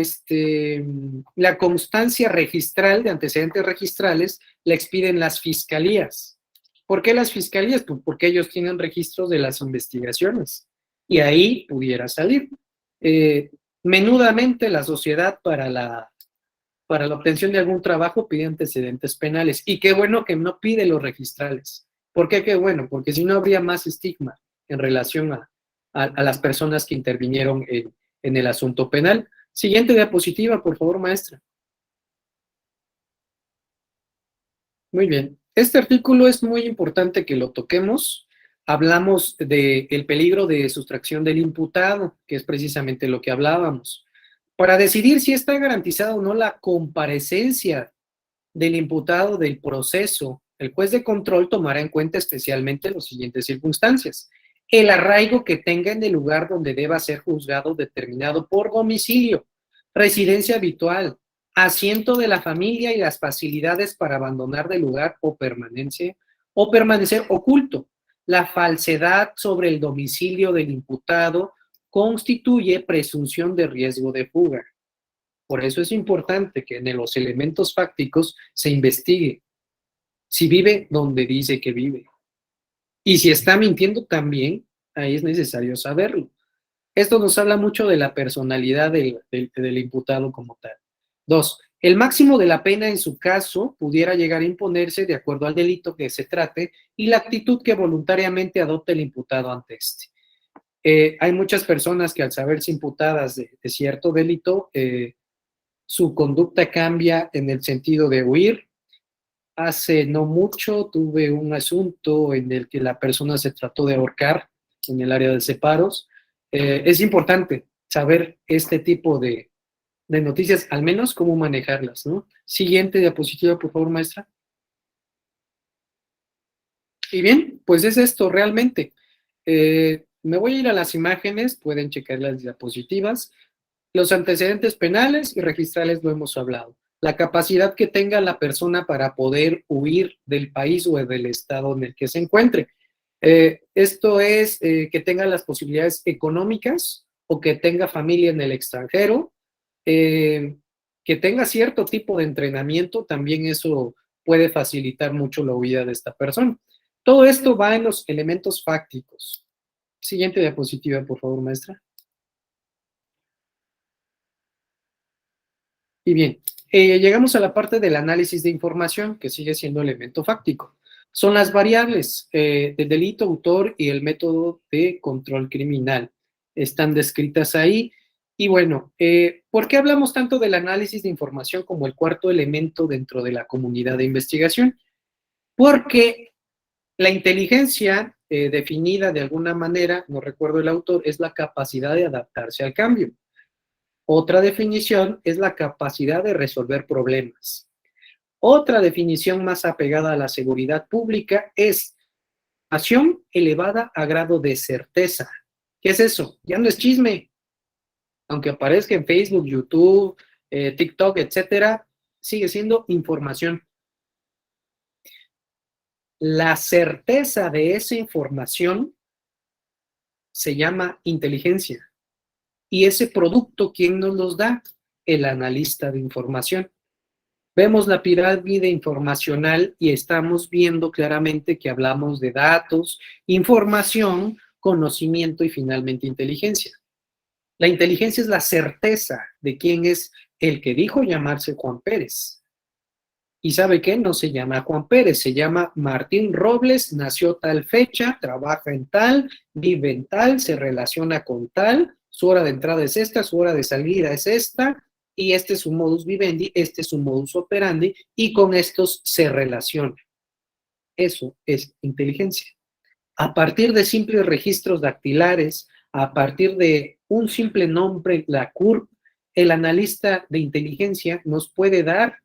B: la constancia registral de antecedentes registrales la expiden las fiscalías. ¿Por qué las fiscalías? Pues porque ellos tienen registros de las investigaciones y ahí pudiera salir. Menudamente la sociedad para la obtención de algún trabajo pide antecedentes penales y qué bueno que no pide los registrales. ¿Por qué? Qué bueno, porque si no habría más estigma en relación a las personas que intervinieron en el asunto penal. Siguiente diapositiva, por favor, maestra. Muy bien. Este artículo es muy importante que lo toquemos. Hablamos del peligro de sustracción del imputado, que es precisamente lo que hablábamos. Para decidir si está garantizada o no la comparecencia del imputado del proceso, el juez de control tomará en cuenta especialmente las siguientes circunstancias. El arraigo que tenga en el lugar donde deba ser juzgado determinado por domicilio, residencia habitual, asiento de la familia y las facilidades para abandonar del lugar o permanecer oculto. La falsedad sobre el domicilio del imputado constituye presunción de riesgo de fuga. Por eso es importante que en los elementos fácticos se investigue si vive donde dice que vive. Y si está mintiendo también, ahí es necesario saberlo. Esto nos habla mucho de la personalidad del imputado como tal. 2. El máximo de la pena en su caso pudiera llegar a imponerse de acuerdo al delito que se trate y la actitud que voluntariamente adopte el imputado ante este. Hay muchas personas que al saberse imputadas de cierto delito, su conducta cambia en el sentido de huir. Hace no mucho tuve un asunto en el que la persona se trató de ahorcar en el área de separos. Es importante saber este tipo de noticias, al menos cómo manejarlas, ¿no? Siguiente diapositiva, por favor, maestra. Y bien, pues es esto realmente. Me voy a ir a las imágenes, pueden checar las diapositivas. Los antecedentes penales y registrales lo hemos hablado. La capacidad que tenga la persona para poder huir del país o del estado en el que se encuentre. Esto es que tenga las posibilidades económicas o que tenga familia en el extranjero, que tenga cierto tipo de entrenamiento, también eso puede facilitar mucho la huida de esta persona. Todo esto va en los elementos fácticos. Siguiente diapositiva, por favor, maestra. Y bien, llegamos a la parte del análisis de información, que sigue siendo elemento fáctico. son las variables del delito, autor y el método de control criminal. Están descritas ahí. Y bueno, ¿por qué hablamos tanto del análisis de información como el cuarto elemento dentro de la comunidad de investigación? Porque la inteligencia, definida de alguna manera, no recuerdo el autor, es la capacidad de adaptarse al cambio. Otra definición es la capacidad de resolver problemas. Otra definición más apegada a la seguridad pública es información elevada a grado de certeza. ¿Qué es eso? Ya no es chisme. Aunque aparezca en Facebook, YouTube, TikTok, etcétera, sigue siendo información. La certeza de esa información se llama inteligencia. Y ese producto, ¿quién nos los da? El analista de información. Vemos la pirámide informacional y estamos viendo claramente que hablamos de datos, información, conocimiento y finalmente inteligencia. La inteligencia es la certeza de quién es el que dijo llamarse Juan Pérez. ¿Y sabe qué? No se llama Juan Pérez, se llama Martín Robles, nació tal fecha, trabaja en tal, vive en tal, se relaciona con tal, su hora de entrada es esta, su hora de salida es esta, y este es su modus vivendi, este es su modus operandi, y con estos se relaciona. Eso es inteligencia. A partir de simples registros dactilares, a partir de un simple nombre, la CURP, el analista de inteligencia nos puede dar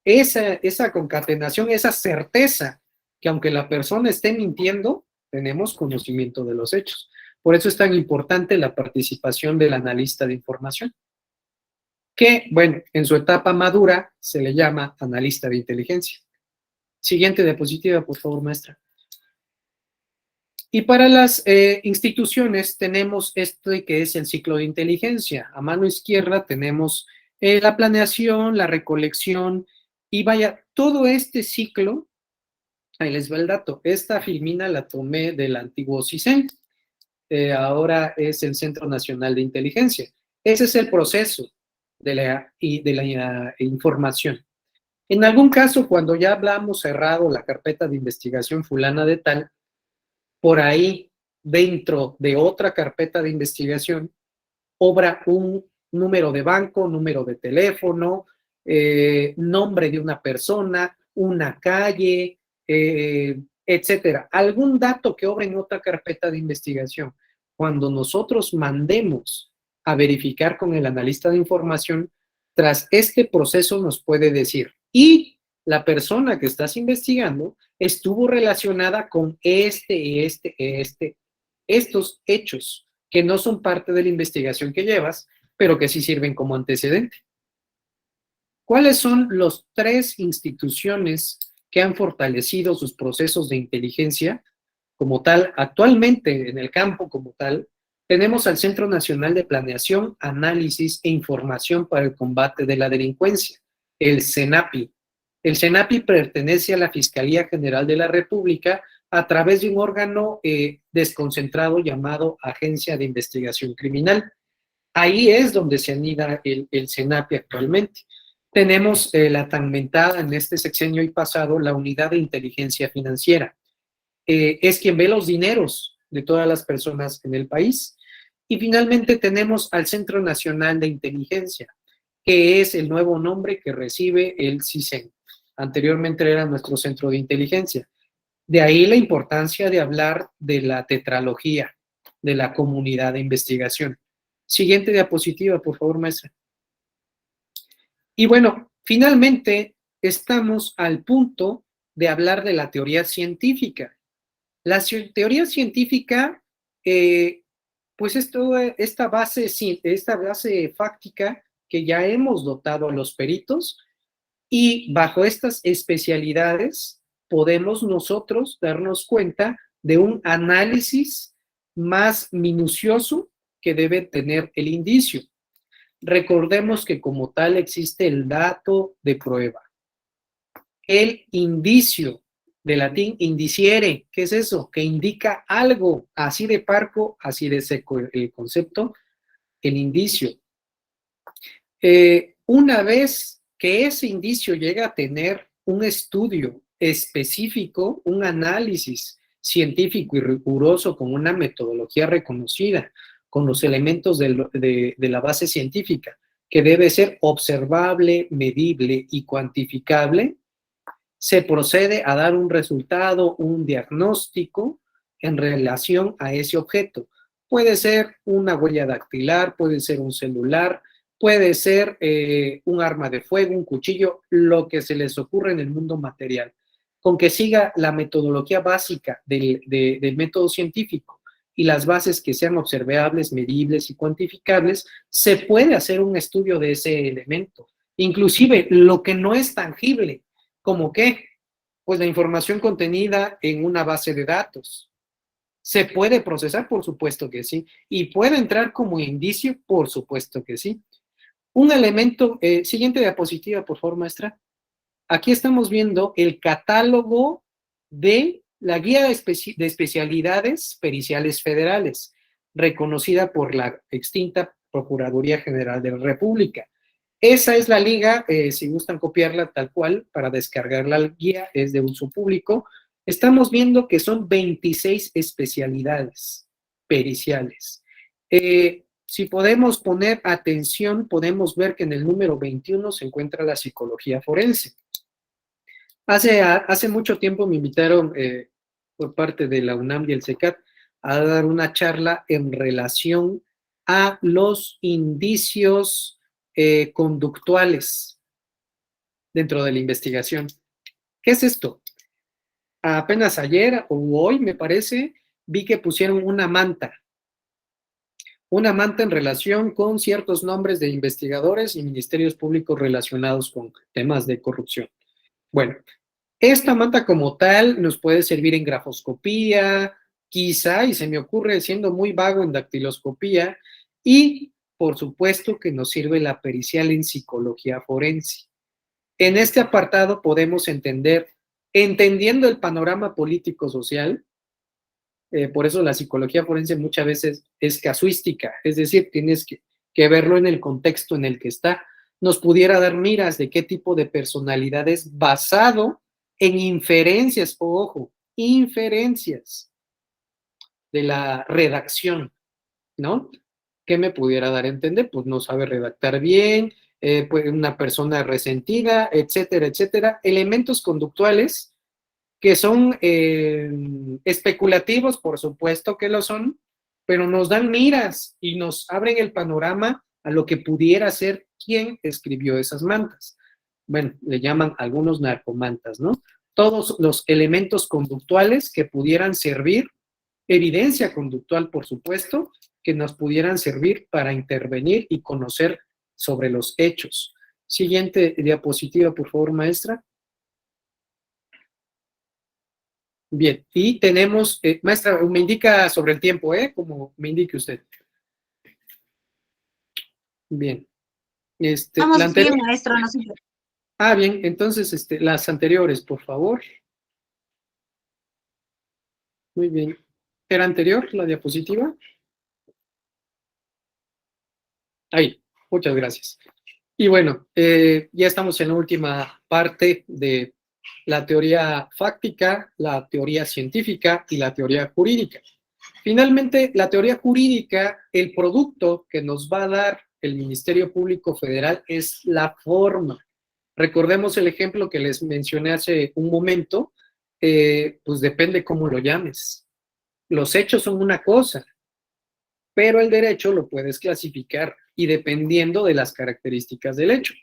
B: esa concatenación, esa certeza que aunque la persona esté mintiendo, tenemos conocimiento de los hechos. Por eso es tan importante la participación del analista de información, que, bueno, en su etapa madura se le llama analista de inteligencia. Siguiente diapositiva, por favor, maestra. Y para las instituciones tenemos este que es el ciclo de inteligencia. A mano izquierda tenemos la planeación, la recolección, y vaya, todo este ciclo, ahí les va el dato, esta filmina la tomé del antiguo CISEN, ahora es el Centro Nacional de Inteligencia. Ese es el proceso de la información. En algún caso, cuando ya hablamos cerrado la carpeta de investigación fulana de tal, por ahí, dentro de otra carpeta de investigación, obra un número de banco, número de teléfono, nombre de una persona, una calle, etcétera. Algún dato que obra en otra carpeta de investigación. Cuando nosotros mandemos a verificar con el analista de información, tras este proceso nos puede decir, y la persona que estás investigando estuvo relacionada con estos hechos que no son parte de la investigación que llevas, pero que sí sirven como antecedente. ¿Cuáles son las 3 instituciones que han fortalecido sus procesos de inteligencia como tal? Actualmente en el campo como tal, tenemos al Centro Nacional de Planeación, Análisis e Información para el Combate de la Delincuencia, el CENAPI. El CENAPI pertenece a la Fiscalía General de la República a través de un órgano desconcentrado llamado Agencia de Investigación Criminal. Ahí es donde se anida el CENAPI actualmente. Tenemos la tan mentada en este sexenio y pasado la Unidad de Inteligencia Financiera. Es quien ve los dineros de todas las personas en el país. Y finalmente tenemos al Centro Nacional de Inteligencia, que es el nuevo nombre que recibe el CISEN. Anteriormente era nuestro centro de inteligencia. De ahí la importancia de hablar de la tetralogía, de la comunidad de investigación. Siguiente diapositiva, por favor, maestra. Y bueno, finalmente estamos al punto de hablar de la teoría científica. La teoría científica, pues es toda esta base fáctica que ya hemos dotado a los peritos, y bajo estas especialidades podemos nosotros darnos cuenta de un análisis más minucioso que debe tener el indicio. Recordemos que como tal existe el dato de prueba. El indicio, de latín indiciere, ¿qué es eso? Que indica algo, así de parco, así de seco el concepto, el indicio. Una vez que ese indicio llega a tener un estudio específico, un análisis científico y riguroso con una metodología reconocida, con los elementos de la base científica, que debe ser observable, medible y cuantificable, se procede a dar un resultado, un diagnóstico en relación a ese objeto. Puede ser una huella dactilar, puede ser un celular, puede ser un arma de fuego, un cuchillo, lo que se les ocurra en el mundo material. Con que siga la metodología básica del método científico y las bases que sean observables, medibles y cuantificables, se puede hacer un estudio de ese elemento. Inclusive lo que no es tangible, ¿cómo qué? Pues la información contenida en una base de datos. ¿Se puede procesar? Por supuesto que sí. ¿Y puede entrar como indicio? Por supuesto que sí. Un elemento, siguiente diapositiva, por favor, maestra. Aquí estamos viendo el catálogo de la Guía de Especialidades Periciales Federales, reconocida por la extinta Procuraduría General de la República. Esa es la liga, si gustan copiarla tal cual, para descargar la guía, es de uso público. Estamos viendo que son 26 especialidades periciales. Si podemos poner atención, podemos ver que en el número 21 se encuentra la psicología forense. Hace mucho tiempo me invitaron por parte de la UNAM y el CECAT a dar una charla en relación a los indicios conductuales dentro de la investigación. ¿Qué es esto? Apenas ayer o hoy, me parece, vi que pusieron una manta en relación con ciertos nombres de investigadores y ministerios públicos relacionados con temas de corrupción. Bueno, esta manta como tal nos puede servir en grafoscopía, quizá, y se me ocurre siendo muy vago en dactiloscopía, y por supuesto que nos sirve la pericial en psicología forense. En este apartado podemos entender, entendiendo el panorama político-social, por eso la psicología forense muchas veces es casuística, es decir, tienes que verlo en el contexto en el que está. Nos pudiera dar miras de qué tipo de personalidad es basado en inferencias, ojo, inferencias de la redacción, ¿no? ¿Qué me pudiera dar a entender? Pues no sabe redactar bien, pues una persona resentida, etcétera, etcétera. Elementos conductuales que son especulativos, por supuesto que lo son, pero nos dan miras y nos abren el panorama a lo que pudiera ser quien escribió esas mantas. Bueno, le llaman algunos narcomantas, ¿no? Todos los elementos conductuales que pudieran servir, evidencia conductual, por supuesto, que nos pudieran servir para intervenir y conocer sobre los hechos. Siguiente diapositiva, por favor, maestra. Bien, y tenemos, maestra, me indica sobre el tiempo, como me indique usted. Bien.
A: Vamos
B: La
A: bien,
B: anterior.
A: maestro. No sé.
B: Bien, entonces, las anteriores, por favor. Muy bien. ¿Era anterior la diapositiva? Ahí, muchas gracias. Y bueno, ya estamos en la última parte de la teoría fáctica, la teoría científica y la teoría jurídica. Finalmente, la teoría jurídica, el producto que nos va a dar el Ministerio Público Federal es la forma. Recordemos el ejemplo que les mencioné hace un momento, pues depende cómo lo llames. Los hechos son una cosa, pero el derecho lo puedes clasificar y dependiendo de las características del hecho.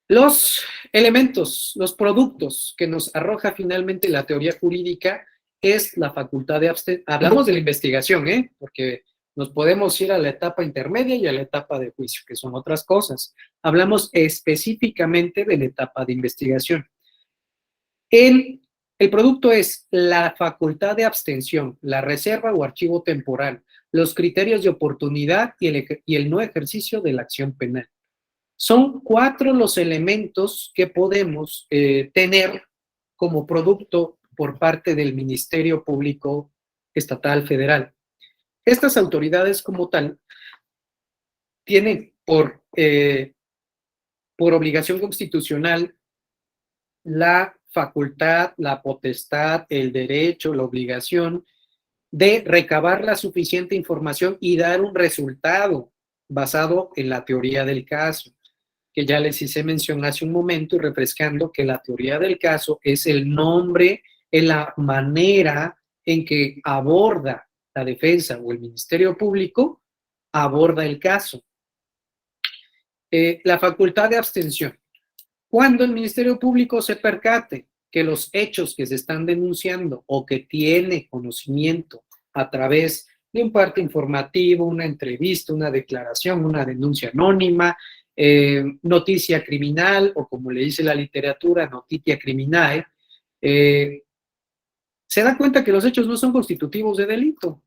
B: Los elementos, los productos que nos arroja finalmente la teoría jurídica es la facultad de abstener. Hablamos de la investigación, porque nos podemos ir a la etapa intermedia y a la etapa de juicio, que son otras cosas. Hablamos específicamente de la etapa de investigación. El producto es la facultad de abstención, la reserva o archivo temporal, los criterios de oportunidad y el no ejercicio de la acción penal. Son 4 los elementos que podemos tener como producto por parte del Ministerio Público Estatal Federal. Estas autoridades como tal tienen por obligación constitucional la facultad, la potestad, el derecho, la obligación de recabar la suficiente información y dar un resultado basado en la teoría del caso, que ya les hice mención hace un momento y refrescando que la teoría del caso es el nombre, en la manera en que aborda la defensa o el Ministerio Público aborda el caso. La facultad de abstención. Cuando el Ministerio Público se percate que los hechos que se están denunciando o que tiene conocimiento a través de un parte informativo, una entrevista, una declaración, una denuncia anónima, noticia criminal o como le dice la literatura, noticia criminal, se da cuenta que los hechos no son constitutivos de delito,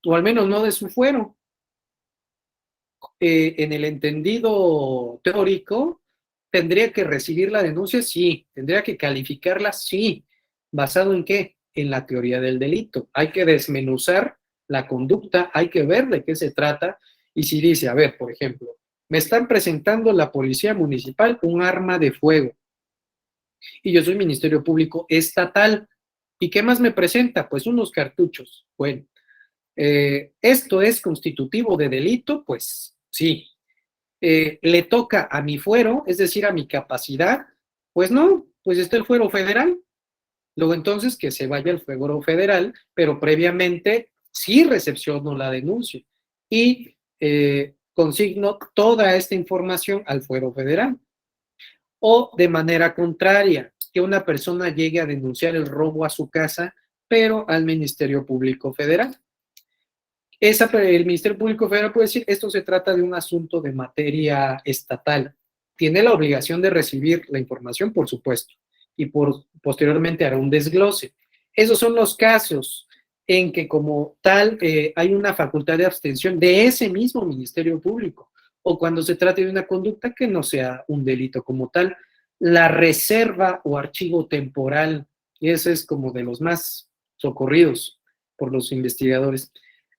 B: o al menos no de su fuero. En el entendido teórico, ¿tendría que recibir la denuncia? Sí. ¿Tendría que calificarla? Sí. ¿Basado en qué? En la teoría del delito. Hay que desmenuzar la conducta, hay que ver de qué se trata. Y si dice, a ver, por ejemplo, me están presentando la policía municipal un arma de fuego y yo soy Ministerio Público estatal. ¿Y qué más me presenta? Pues unos cartuchos. Bueno, ¿esto es constitutivo de delito? Pues sí. ¿Le toca a mi fuero, es decir, a mi capacidad? Pues no, pues está el fuero federal. Luego entonces que se vaya al fuero federal, pero previamente sí recepciono la denuncia y consigno toda esta información al fuero federal. O de manera contraria, que una persona llegue a denunciar el robo a su casa, pero al Ministerio Público Federal. El Ministerio Público Federal puede decir, esto se trata de un asunto de materia estatal. Tiene la obligación de recibir la información, por supuesto, y posteriormente hará un desglose. Esos son los casos en que como tal hay una facultad de abstención de ese mismo Ministerio Público, o cuando se trate de una conducta que no sea un delito como tal. La reserva o archivo temporal, y ese es como de los más socorridos por los investigadores.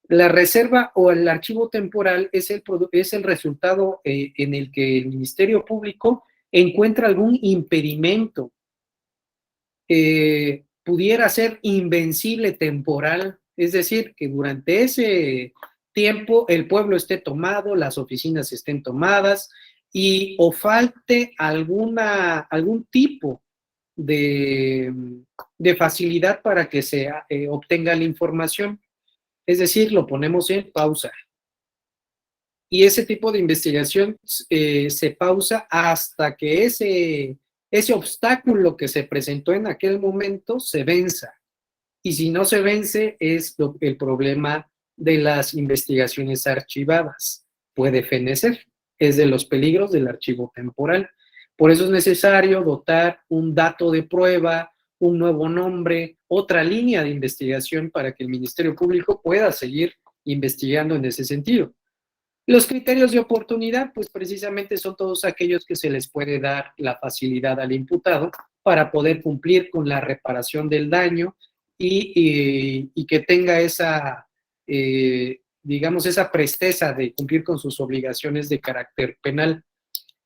B: La reserva o el archivo temporal es el resultado en el que el Ministerio Público encuentra algún impedimento. Pudiera ser invencible temporal, es decir, que durante ese tiempo el pueblo esté tomado, las oficinas estén tomadas y o falte algún tipo de facilidad para que se obtenga la información. Es decir, lo ponemos en pausa. Y ese tipo de investigación se pausa hasta que ese obstáculo que se presentó en aquel momento se venza. Y si no se vence, es el problema de las investigaciones archivadas. Puede fenecer. Es de los peligros del archivo temporal. Por eso es necesario dotar un dato de prueba, un nuevo nombre, otra línea de investigación para que el Ministerio Público pueda seguir investigando en ese sentido. Los criterios de oportunidad, pues precisamente son todos aquellos que se les puede dar la facilidad al imputado para poder cumplir con la reparación del daño y que tenga esa, digamos, esa presteza de cumplir con sus obligaciones de carácter penal.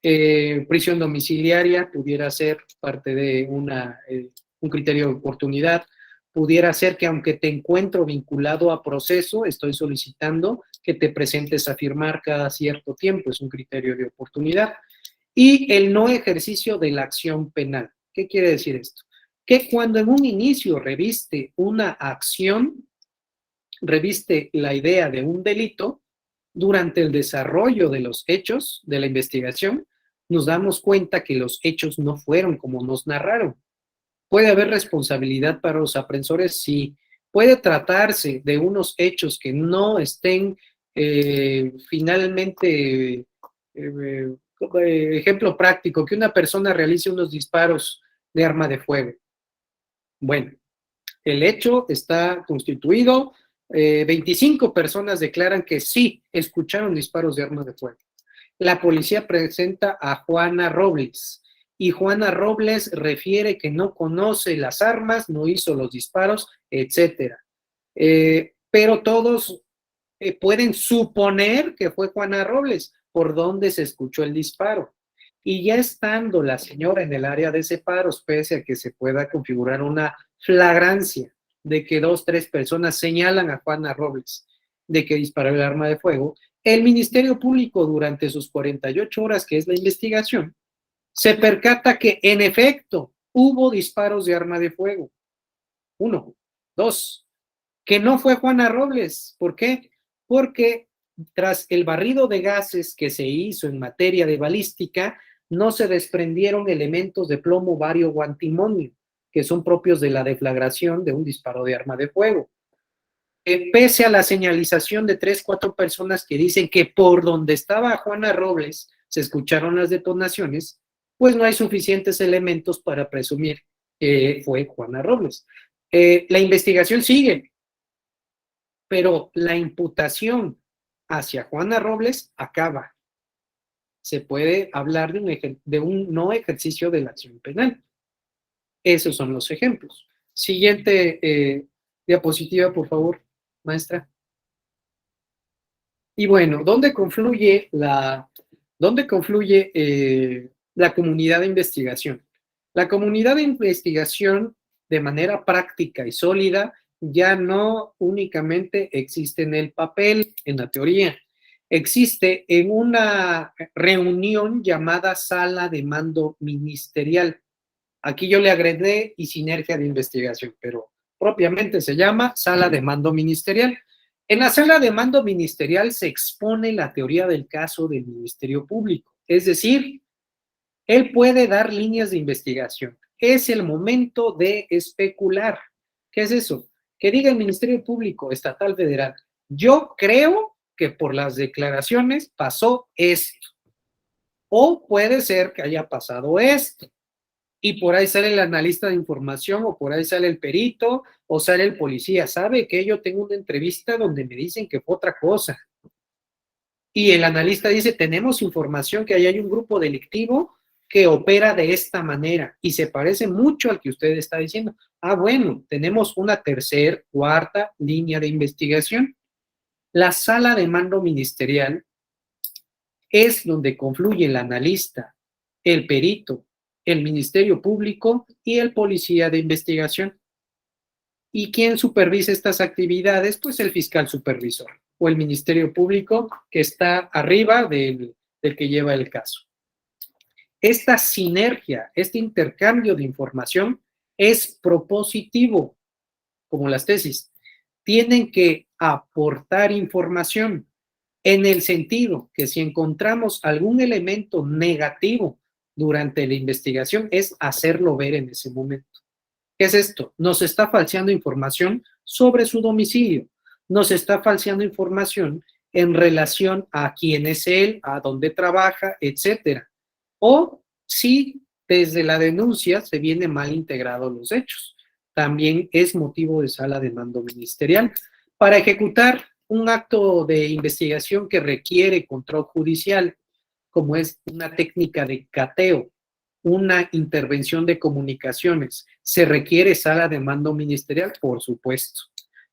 B: Prisión domiciliaria pudiera ser parte de un criterio de oportunidad. Pudiera ser que aunque te encuentro vinculado a proceso, estoy solicitando que te presentes a firmar cada cierto tiempo, es un criterio de oportunidad. Y el no ejercicio de la acción penal. ¿Qué quiere decir esto? Que cuando en un inicio reviste una acción, reviste la idea de un delito, durante el desarrollo de los hechos, de la investigación, nos damos cuenta que los hechos no fueron como nos narraron. ¿Puede haber responsabilidad para los aprensores? Sí. ¿Puede tratarse de unos hechos que no estén finalmente, ejemplo práctico, que una persona realice unos disparos de arma de fuego? Bueno, el hecho está constituido, 25 personas declaran que sí, escucharon disparos de arma de fuego. La policía presenta a Juana Robles y Juana Robles refiere que no conoce las armas, no hizo los disparos, etcétera. Pero todos pueden suponer que fue Juana Robles por donde se escuchó el disparo. Y ya estando la señora en el área de separos, pese a que se pueda configurar una flagrancia de que 2, 3 personas señalan a Juana Robles de que disparó el arma de fuego, el Ministerio Público durante sus 48 horas, que es la investigación, se percata que en efecto hubo disparos de arma de fuego. 1. 2. Que no fue Juana Robles. ¿Por qué? Porque tras el barrido de gases que se hizo en materia de balística, no se desprendieron elementos de plomo, bario o antimonio, que son propios de la deflagración de un disparo de arma de fuego. Pese a la señalización de 3, 4 personas que dicen que por donde estaba Juana Robles se escucharon las detonaciones, pues no hay suficientes elementos para presumir que fue Juana Robles. La investigación sigue, pero la imputación hacia Juana Robles acaba. Se puede hablar de un no ejercicio de la acción penal. Esos son los ejemplos. Siguiente diapositiva, por favor, maestra. Y bueno, ¿dónde confluye la comunidad de investigación? La comunidad de investigación, de manera práctica y sólida, ya no únicamente existe en el papel, en la teoría, existe en una reunión llamada sala de mando ministerial. Aquí yo le agregué y sinergia de investigación, pero propiamente se llama sala de mando ministerial. En la sala de mando ministerial se expone la teoría del caso del Ministerio Público, es decir, él puede dar líneas de investigación. Es el momento de especular. ¿Qué es eso? Que diga el Ministerio Público Estatal Federal, yo creo que por las declaraciones pasó esto, o puede ser que haya pasado esto. Y por ahí sale el analista de información, o por ahí sale el perito, o sale el policía. ¿Sabe que yo tengo una entrevista donde me dicen que fue otra cosa? Y el analista dice, tenemos información que ahí hay un grupo delictivo que opera de esta manera y se parece mucho al que usted está diciendo. Ah, bueno, tenemos una tercera, cuarta línea de investigación. La sala de mando ministerial es donde confluye el analista, el perito, el Ministerio Público y el policía de investigación. ¿Y quién supervisa estas actividades? Pues el fiscal supervisor o el Ministerio Público que está arriba del que lleva el caso. Esta sinergia, este intercambio de información es propositivo, como las tesis. Tienen que aportar información en el sentido que si encontramos algún elemento negativo durante la investigación es hacerlo ver en ese momento. ¿Qué es esto? Nos está falseando información sobre su domicilio, nos está falseando información en relación a quién es él, a dónde trabaja, etcétera. O si desde la denuncia se viene mal integrados los hechos. También es motivo de sala de mando ministerial. Para ejecutar un acto de investigación que requiere control judicial, como es una técnica de cateo, una intervención de comunicaciones, ¿se requiere sala de mando ministerial? Por supuesto.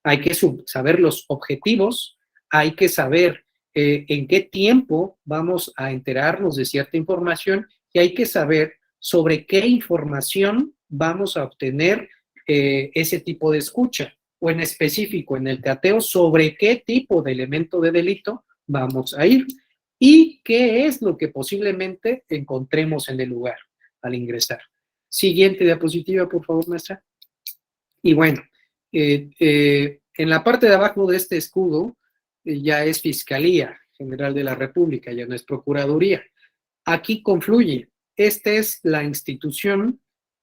B: Hay que saber los objetivos, hay que saber en qué tiempo vamos a enterarnos de cierta información y hay que saber sobre qué información vamos a obtener ese tipo de escucha o en específico en el cateo sobre qué tipo de elemento de delito vamos a ir y qué es lo que posiblemente encontremos en el lugar al ingresar. Siguiente diapositiva, por favor, maestra. Y bueno, en la parte de abajo de este escudo ya es Fiscalía General de la República, ya no es Procuraduría. Aquí confluye. Esta es la institución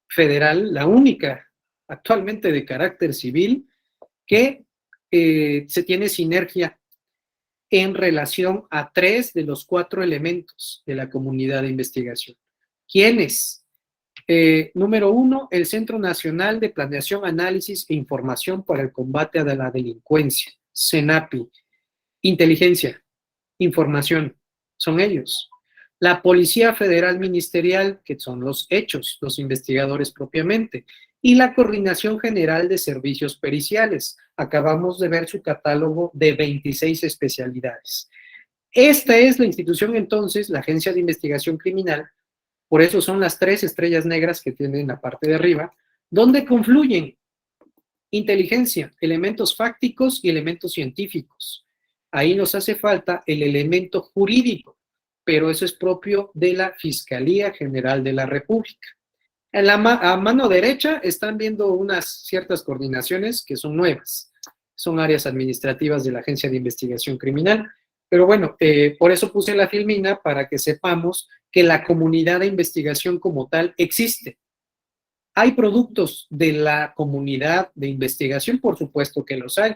B: federal, la única actualmente de carácter civil, que se tiene sinergia en relación a 3 de los 4 elementos de la comunidad de investigación. ¿Quiénes? Número 1, el Centro Nacional de Planeación, Análisis e Información para el Combate a la Delincuencia, CENAPI. Inteligencia, información, son ellos. La Policía Federal Ministerial, que son los hechos, los investigadores propiamente, y la Coordinación General de Servicios Periciales. Acabamos de ver su catálogo de 26 especialidades. Esta es la institución entonces, la Agencia de Investigación Criminal, Por eso son las 3 estrellas negras que tienen en la parte de arriba, donde confluyen inteligencia, elementos fácticos y elementos científicos. Ahí nos hace falta el elemento jurídico, pero eso es propio de la Fiscalía General de la República. A mano derecha están viendo unas ciertas coordinaciones que son nuevas, son áreas administrativas de la Agencia de Investigación Criminal, pero bueno, por eso puse la filmina para que sepamos que la comunidad de investigación como tal existe. ¿Hay productos de la comunidad de investigación? Por supuesto que los hay.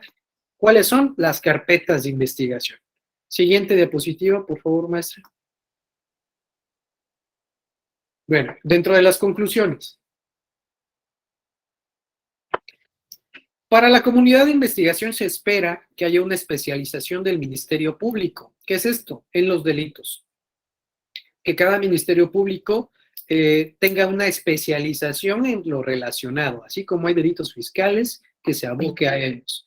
B: ¿Cuáles son? Las carpetas de investigación. Siguiente diapositiva, por favor, maestra. Bueno, dentro de las conclusiones. Para la comunidad de investigación se espera que haya una especialización del Ministerio Público. ¿Qué es esto? En los delitos. Que cada Ministerio Público tenga una especialización en lo relacionado, así como hay delitos fiscales que se aboque a ellos.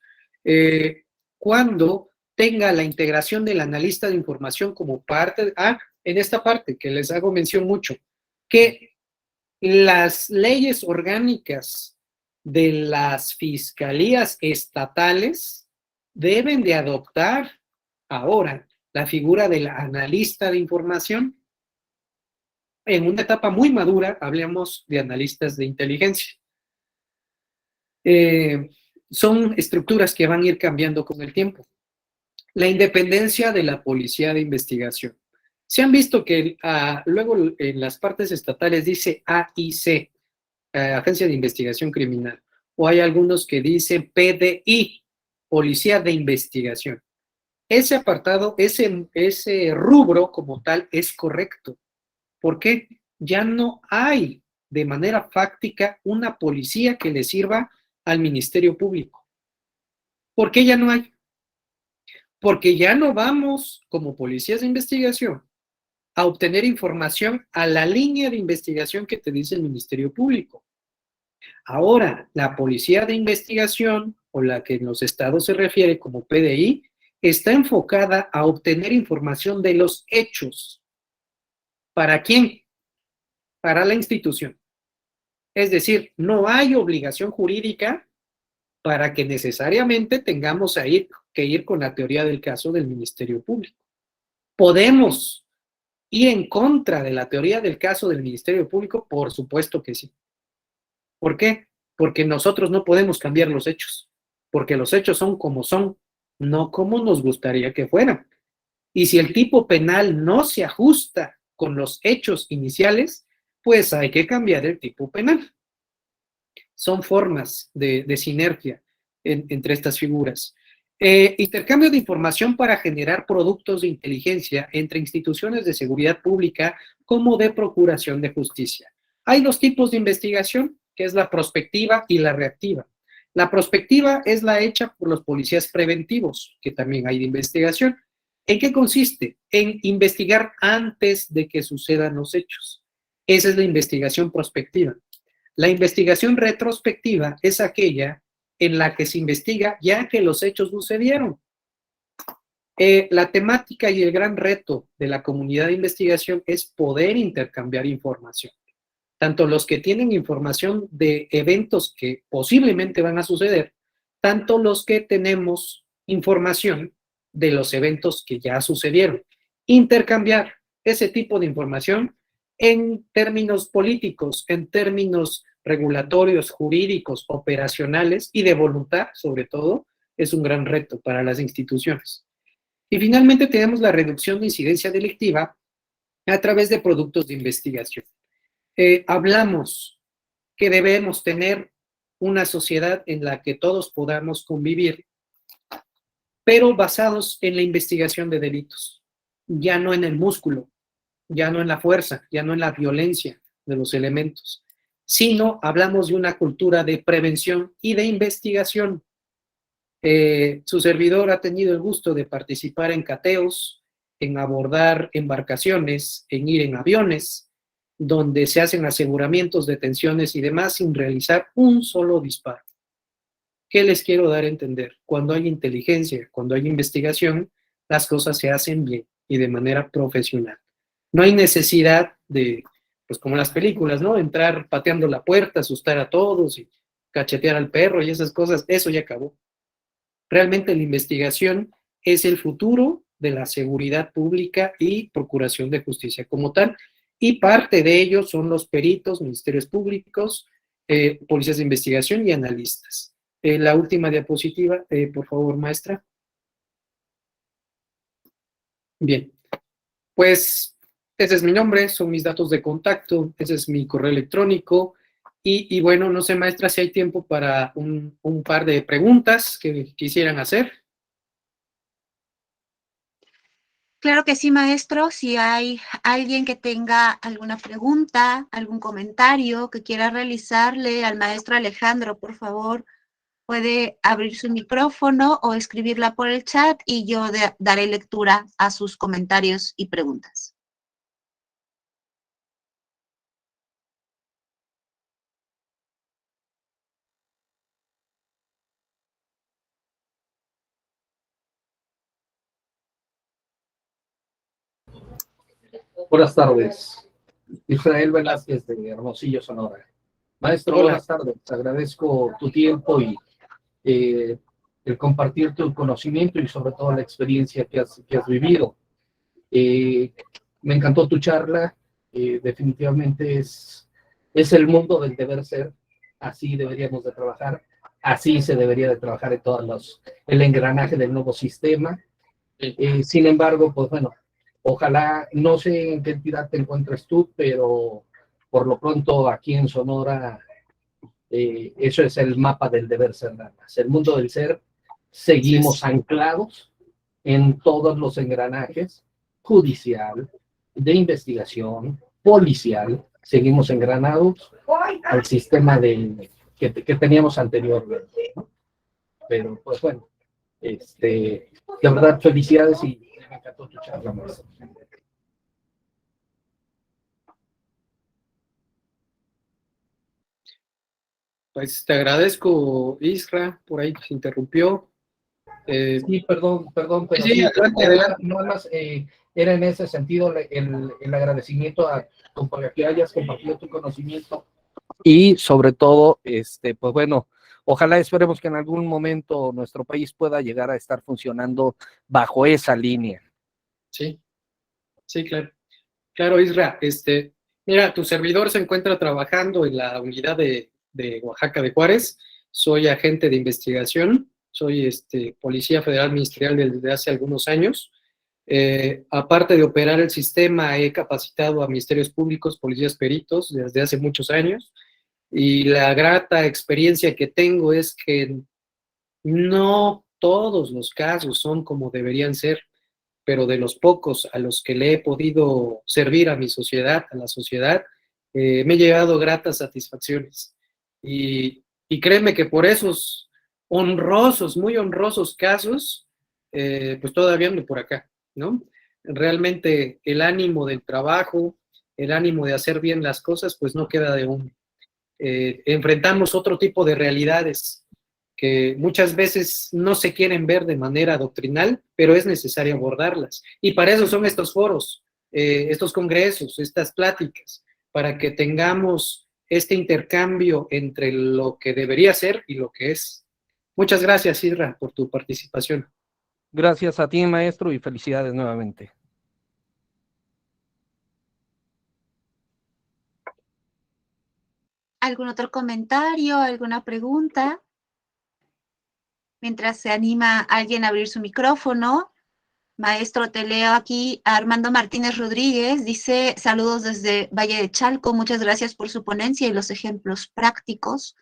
B: Cuando tenga la integración del analista de información como parte, en esta parte que les hago mención mucho, que las leyes orgánicas de las fiscalías estatales deben de adoptar ahora la figura del analista de información. En una etapa muy madura, hablemos de analistas de inteligencia. Son estructuras que van a ir cambiando con el tiempo. La independencia de la policía de investigación. Se han visto que luego en las partes estatales dice AIC, Agencia de Investigación Criminal, o hay algunos que dicen PDI, Policía de Investigación. Ese apartado, ese rubro como tal es correcto. ¿Por qué? Ya no hay de manera fáctica una policía que le sirva al Ministerio Público. ¿Por qué ya no hay? Porque ya no vamos como policías de investigación a obtener información a la línea de investigación que te dice el Ministerio Público. Ahora, la policía de investigación, o la que en los estados se refiere como PDI, está enfocada a obtener información de los hechos. ¿Para quién? Para la institución. Es decir, no hay obligación jurídica para que necesariamente tengamos que ir con la teoría del caso del Ministerio Público. ¿Podemos ir en contra de la teoría del caso del Ministerio Público? Por supuesto que sí. ¿Por qué? Porque nosotros no podemos cambiar los hechos, porque los hechos son como son, no como nos gustaría que fueran. Y si el tipo penal no se ajusta con los hechos iniciales, pues hay que cambiar el tipo penal. Son formas de sinergia entre estas figuras. Intercambio de información para generar productos de inteligencia entre instituciones de seguridad pública como de procuración de justicia. Hay dos tipos de investigación, que es la prospectiva y la reactiva. La prospectiva es la hecha por los policías preventivos, que también hay de investigación. ¿En qué consiste? En investigar antes de que sucedan los hechos. Esa es la investigación prospectiva. La investigación retrospectiva es aquella en la que se investiga ya que los hechos sucedieron. La temática y el gran reto de la comunidad de investigación es poder intercambiar información. Tanto los que tienen información de eventos que posiblemente van a suceder, tanto los que tenemos información de los eventos que ya sucedieron. Intercambiar ese tipo de información en términos políticos, en términos regulatorios, jurídicos, operacionales y de voluntad, sobre todo, es un gran reto para las instituciones. Y finalmente tenemos la reducción de incidencia delictiva a través de productos de investigación. Hablamos que debemos tener una sociedad en la que todos podamos convivir, pero basados en la investigación de delitos, ya no en el músculo, ya no en la fuerza, ya no en la violencia de los elementos, sino hablamos de una cultura de prevención y de investigación. Su servidor ha tenido el gusto de participar en cateos, en abordar embarcaciones, en ir en aviones, donde se hacen aseguramientos, detenciones y demás sin realizar un solo disparo. ¿Qué les quiero dar a entender? Cuando hay inteligencia, cuando hay investigación, las cosas se hacen bien y de manera profesional. No hay necesidad de pues como en las películas, ¿no? Entrar pateando la puerta, asustar a todos y cachetear al perro y esas cosas, eso ya acabó. Realmente la investigación es el futuro de la seguridad pública y procuración de justicia como tal, y parte de ello son los peritos, ministerios públicos, policías de investigación y analistas. La última diapositiva, por favor, maestra. Bien, pues ese es mi nombre, son mis datos de contacto, ese es mi correo electrónico, y bueno, no sé, maestra, si hay tiempo para un par de preguntas que quisieran hacer.
A: Claro que sí, maestro. Si hay alguien que tenga alguna pregunta, algún comentario que quiera realizarle al maestro Alejandro, por favor, puede abrir su micrófono o escribirla por el chat y yo daré lectura a sus comentarios y preguntas.
C: Buenas tardes. Israel Velázquez de Hermosillo, Sonora. Maestro,
B: Hola.
C: buenas tardes. Agradezco tu tiempo y el compartir tu conocimiento y sobre todo la experiencia que has vivido. Me encantó tu charla. Definitivamente es el mundo del deber ser. Así deberíamos de trabajar. Así se debería de trabajar en el engranaje del nuevo sistema. Sin embargo, pues bueno, ojalá, no sé en qué entidad te encuentres tú, pero por lo pronto aquí en Sonora, eso es el mapa del deber ser nada más. El mundo del ser, seguimos anclados en todos los engranajes, judicial, de investigación, policial, seguimos engranados al sistema que teníamos anteriormente, ¿no? Pero pues bueno, de verdad, felicidades y me encantó tu charla, maestro.
B: Pues te agradezco, Isra, por ahí se interrumpió.
C: Sí, perdón, pero
B: sí, sí, adelante.
C: No más, era en ese sentido el agradecimiento a que hayas compartido tu conocimiento y sobre todo, pues bueno, ojalá esperemos que en algún momento nuestro país pueda llegar a estar funcionando bajo esa línea.
B: Sí, sí, claro. Claro, Isra, mira, tu servidor se encuentra trabajando en la unidad de Oaxaca de Juárez. Soy agente de investigación, soy policía federal ministerial desde hace algunos años. Aparte de operar el sistema, he capacitado a ministerios públicos, policías peritos desde hace muchos años. Y la grata experiencia que tengo es que no todos los casos son como deberían ser, pero de los pocos a los que le he podido servir a mi sociedad, a la sociedad, me he llevado gratas satisfacciones. Y créeme que por esos honrosos, muy honrosos casos, pues todavía ando por acá, ¿no? Realmente el ánimo del trabajo, el ánimo de hacer bien las cosas, pues no queda de uno. Enfrentamos otro tipo de realidades que muchas veces no se quieren ver de manera doctrinal, pero es necesario abordarlas. Y para eso son estos foros, estos congresos, estas pláticas, para que tengamos este intercambio entre lo que debería ser y lo que es. Muchas gracias, Isra, por tu participación.
C: Gracias a ti, maestro, y felicidades nuevamente.
A: ¿Algún otro comentario, alguna pregunta? Mientras se anima alguien a abrir su micrófono. Maestro, te leo aquí a Armando Martínez Rodríguez, dice, saludos desde Valle de Chalco, muchas gracias por su ponencia y los ejemplos prácticos.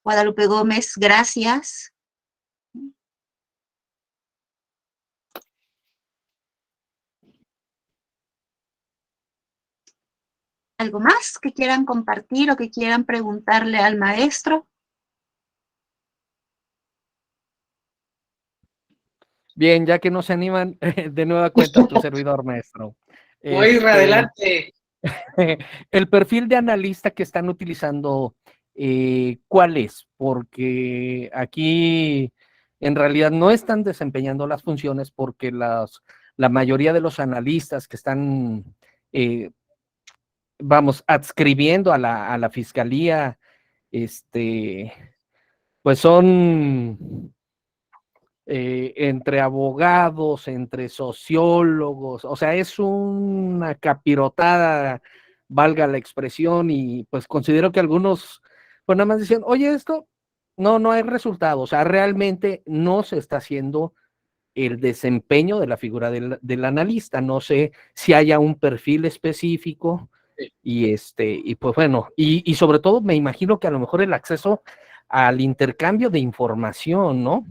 A: Guadalupe Gómez, gracias. ¿Algo más que quieran compartir o que quieran preguntarle al maestro?
C: Bien, ya que no se animan, de nueva cuenta tu servidor, maestro.
B: Isra, adelante.
C: El perfil de analista que están utilizando, ¿cuál es? Porque aquí en realidad no están desempeñando las funciones porque la mayoría de los analistas que están vamos, adscribiendo a la fiscalía, pues son entre abogados, entre sociólogos, o sea, es una capirotada, valga la expresión, y pues considero que algunos, pues nada más dicen, oye, esto no hay resultado, o sea, realmente no se está haciendo el desempeño de la figura del analista, no sé si haya un perfil específico, y pues bueno, y sobre todo me imagino que a lo mejor el acceso al intercambio de información, ¿no?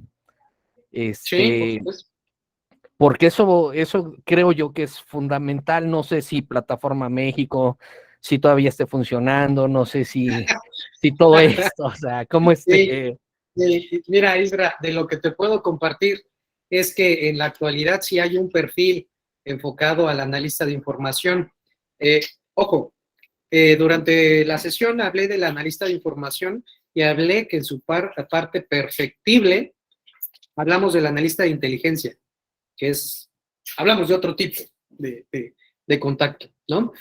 B: Sí, por supuesto.
C: Porque eso creo yo que es fundamental. No sé si Plataforma México, si todavía esté funcionando, no sé si todo esto, o sea, cómo
B: Sí, mira, Isra, de lo que te puedo compartir es que en la actualidad sí hay un perfil enfocado al analista de información. Ojo, durante la sesión hablé del analista de información y hablé que en su parte perfectible hablamos del analista de inteligencia, que es, hablamos de otro tipo de contacto, ¿no?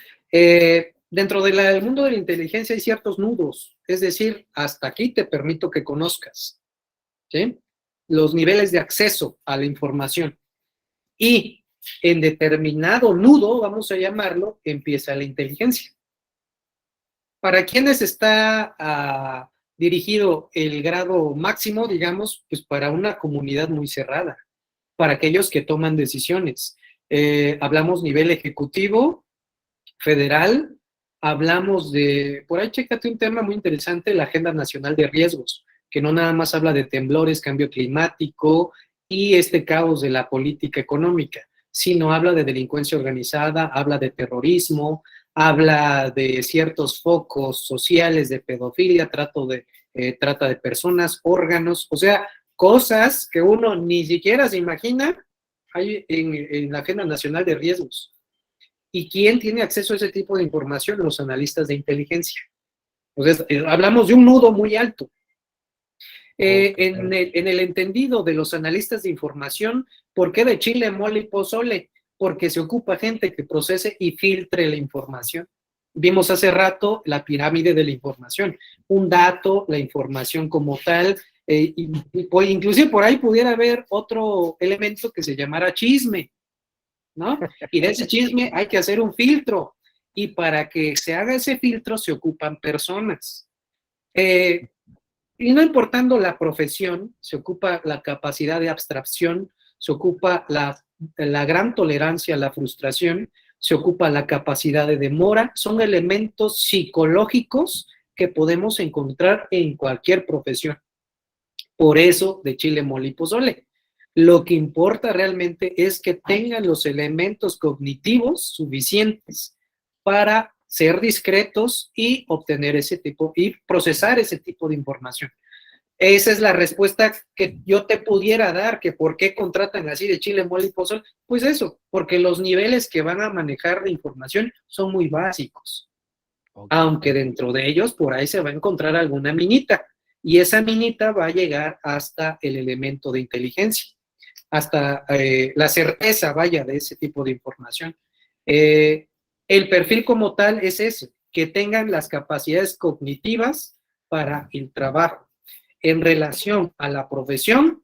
B: Dentro del mundo de la inteligencia hay ciertos nudos, es decir, hasta aquí te permito que conozcas, ¿sí? Los niveles de acceso a la información. Y en determinado nudo, vamos a llamarlo, empieza la inteligencia. ¿Para quiénes está dirigido el grado máximo, digamos? Pues para una comunidad muy cerrada, para aquellos que toman decisiones. Hablamos nivel ejecutivo, federal, hablamos de, por ahí chécate un tema muy interesante, la Agenda Nacional de Riesgos, que no nada más habla de temblores, cambio climático y este caos de la política económica, sino habla de delincuencia organizada, habla de terrorismo, habla de ciertos focos sociales de pedofilia, trata de personas, órganos, o sea, cosas que uno ni siquiera se imagina hay en la Agenda Nacional de Riesgos. ¿Y quién tiene acceso a ese tipo de información? Los analistas de inteligencia. Entonces, hablamos de un nudo muy alto. En el entendido de los analistas de información, ¿por qué de chile, mole y pozole? Porque se ocupa gente que procese y filtre la información. Vimos hace rato la pirámide de la información, un dato, la información como tal, inclusive por ahí pudiera haber otro elemento que se llamara chisme, ¿no? Y de ese chisme hay que hacer un filtro, y para que se haga ese filtro se ocupan personas. Y no importando la profesión, se ocupa la capacidad de abstracción, se ocupa la gran tolerancia a la frustración, se ocupa la capacidad de demora, son elementos psicológicos que podemos encontrar en cualquier profesión. Por eso, de chile, mole y pozole. Lo que importa realmente es que tengan los elementos cognitivos suficientes para ser discretos y obtener ese tipo y procesar ese tipo de información. Esa es la respuesta que yo te pudiera dar, que por qué contratan así de chile, mole y pozole. Pues eso, porque los niveles que van a manejar la información son muy básicos. Okay. Aunque dentro de ellos por ahí se va a encontrar alguna minita, y esa minita va a llegar hasta el elemento de inteligencia, hasta la certeza, vaya, de ese tipo de información. El perfil como tal es ese, que tengan las capacidades cognitivas para el trabajo. En relación a la profesión,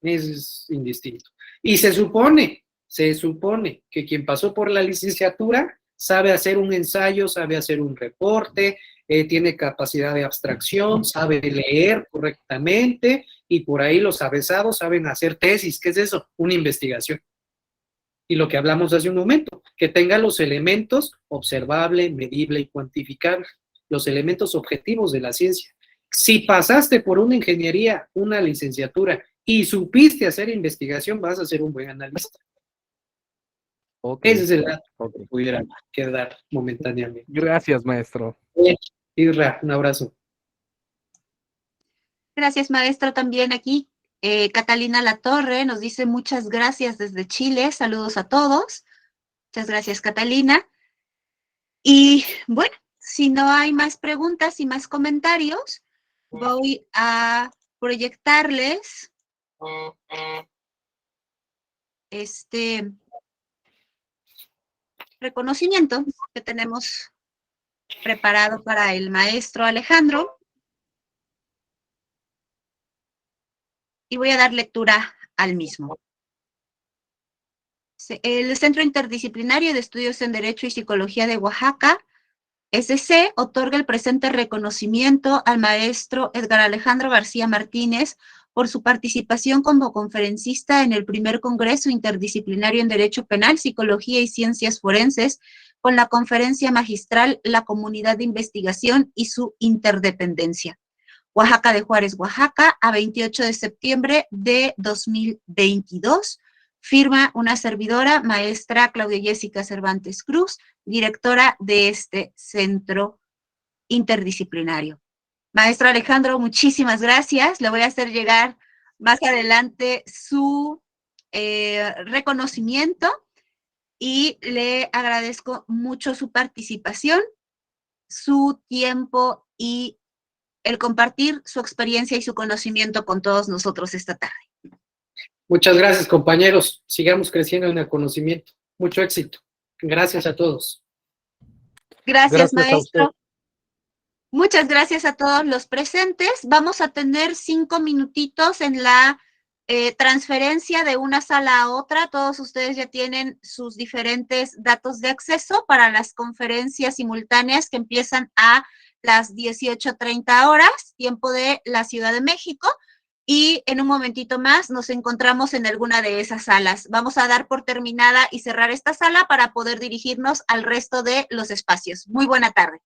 B: es indistinto. Y se supone que quien pasó por la licenciatura sabe hacer un ensayo, sabe hacer un reporte, tiene capacidad de abstracción, sabe leer correctamente, y por ahí los avesados saben hacer tesis. ¿Qué es eso? Una investigación. Y lo que hablamos hace un momento, que tenga los elementos observable, medible y cuantificable, los elementos objetivos de la ciencia. Si pasaste por una ingeniería, una licenciatura y supiste hacer investigación, vas a ser un buen analista. Okay. Ese es el dato que pudiera quedar momentáneamente.
C: Gracias, maestro.
B: Isra, un abrazo.
A: Gracias, maestro. También aquí Catalina Latorre nos dice muchas gracias desde Chile. Saludos a todos. Muchas gracias, Catalina. Y bueno, si no hay más preguntas y más comentarios, voy a proyectarles este reconocimiento que tenemos preparado para el maestro Alejandro. Y voy a dar lectura al mismo. El Centro Interdisciplinario de Estudios en Derecho y Psicología de Oaxaca, SC, otorga el presente reconocimiento al maestro Edgar Alejandro García Martínez por su participación como conferencista en el primer Congreso Interdisciplinario en Derecho Penal, Psicología y Ciencias Forenses, con la conferencia magistral La Comunidad de Investigación y su Interdependencia. Oaxaca de Juárez, Oaxaca, a 28 de septiembre de 2022. Firma una servidora, maestra Claudia Jessica Cervantes Cruz, directora de este centro interdisciplinario. Maestro Alejandro, muchísimas gracias. Le voy a hacer llegar más adelante su reconocimiento y le agradezco mucho su participación, su tiempo y el compartir su experiencia y su conocimiento con todos nosotros esta tarde.
B: Muchas gracias, compañeros. Sigamos creciendo en el conocimiento. Mucho éxito. Gracias a todos.
A: Gracias, maestro. Muchas gracias a todos los presentes. Vamos a tener 5 minutitos en la transferencia de una sala a otra. Todos ustedes ya tienen sus diferentes datos de acceso para las conferencias simultáneas que empiezan a las 18:30 horas, tiempo de la Ciudad de México. Y en un momentito más nos encontramos en alguna de esas salas. Vamos a dar por terminada y cerrar esta sala para poder dirigirnos al resto de los espacios. Muy buena tarde.